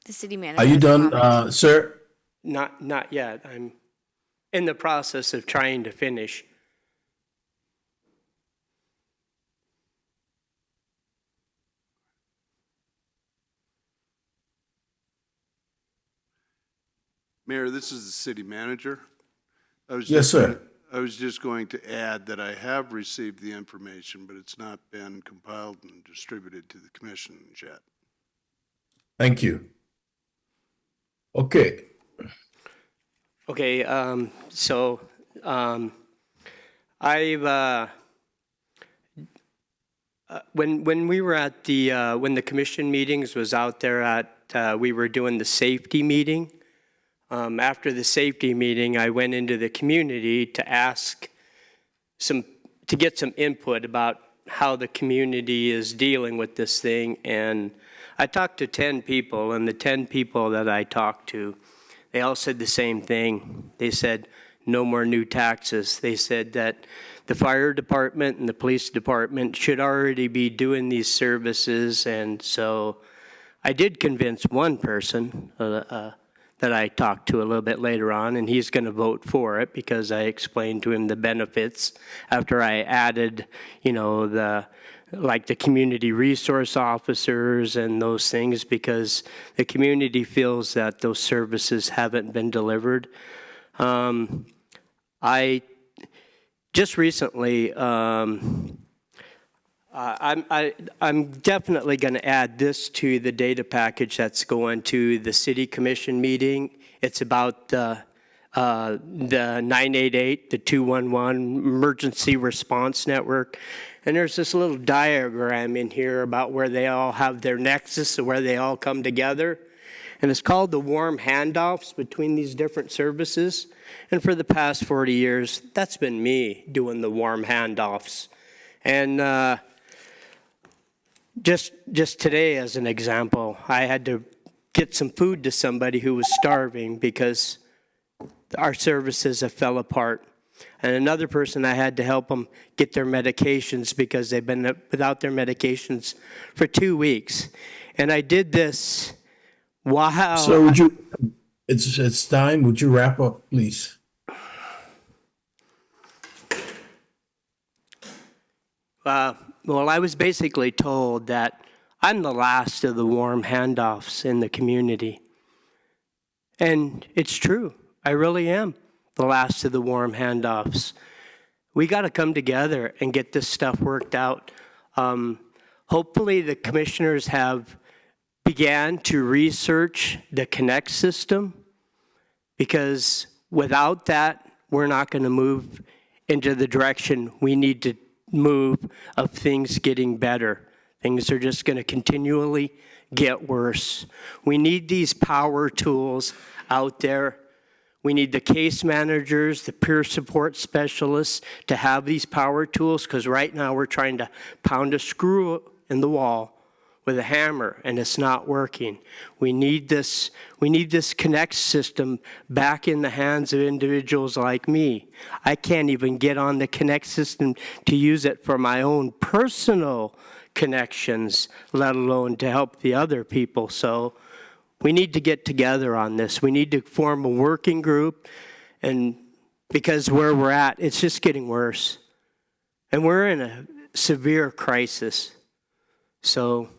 C: The city manager.
A: Are you
C: has
A: done,
C: comments.
A: sir?
R: Not yet. I'm in the process of trying to finish.
I: Mayor, this is the city manager.
A: Yes, sir.
I: I was just going to add that I have received the information, but it's not been compiled and distributed to the commission yet.
A: Thank you. Okay.
R: Okay, I've when we were at the when the commission meetings was out there at we were doing the safety meeting. After the safety meeting, I went into the community to ask to get some input about how the community is dealing with this thing, and I talked to 10 people, and the 10 people that I talked to, they all said the same thing. They said, no more new taxes. They said that the fire department and the police department should already be doing these services, and so I did convince one person that I talked to a little bit later on, and he's going to vote for it because I explained to him the benefits after I added, you know, the community resource officers and those things, because the community feels that those services haven't been delivered. I just recently, I'm definitely going to add this to the data package that's going to the city commission meeting. It's about the 988, the 211 emergency response network. And there's this little diagram in here about where they all have their nexus, where they all come together. And it's called the warm handoffs between these different services. And for the past 40 years, that's been me doing the warm handoffs. And just today, as an example, I had to get some food to somebody who was starving because our services have fell apart. And another person, I had to help them get their medications because they've been without their medications for 2 weeks. And I did this while...
A: So would you, it's time, would you wrap up, please?
R: Well, I was basically told that I'm the last of the warm handoffs in the community. And it's true. I really am the last of the warm handoffs. We got to come together and get this stuff worked out. Hopefully the commissioners have began to research the Connect system, because without that, we're not going to move into the direction we need to move of things getting better. Things are just going to continually get worse. We need these power tools out there. We need the case managers, the peer support specialists to have these power tools, because right now we're trying to pound a screw in the wall with a hammer and it's not working. We need this Connect system back in the hands of individuals like me. I can't even get on the Connect system to use it for my own personal connections, let alone to help the other people. So we need to get together on this. We need to form a working group, and because where we're at, it's just getting worse. And we're in a severe crisis. So,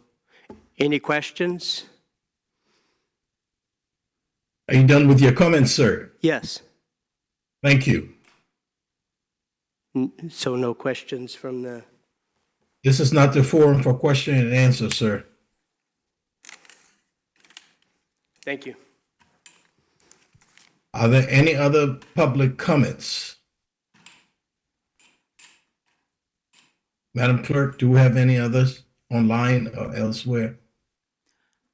R: any questions?
A: Are you done with your comments, sir?
R: Yes.
A: Thank you.
R: So no questions from the...
A: This is not the forum for question and answer, sir.
R: Thank you.
A: Are there any other public comments? Madam Clerk, do we have any others online or elsewhere?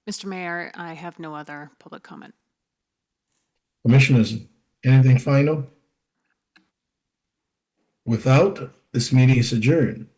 B: Mr. Mayor, I have no other public comment.
A: Commissioners, anything final? Without, this meeting is adjourned.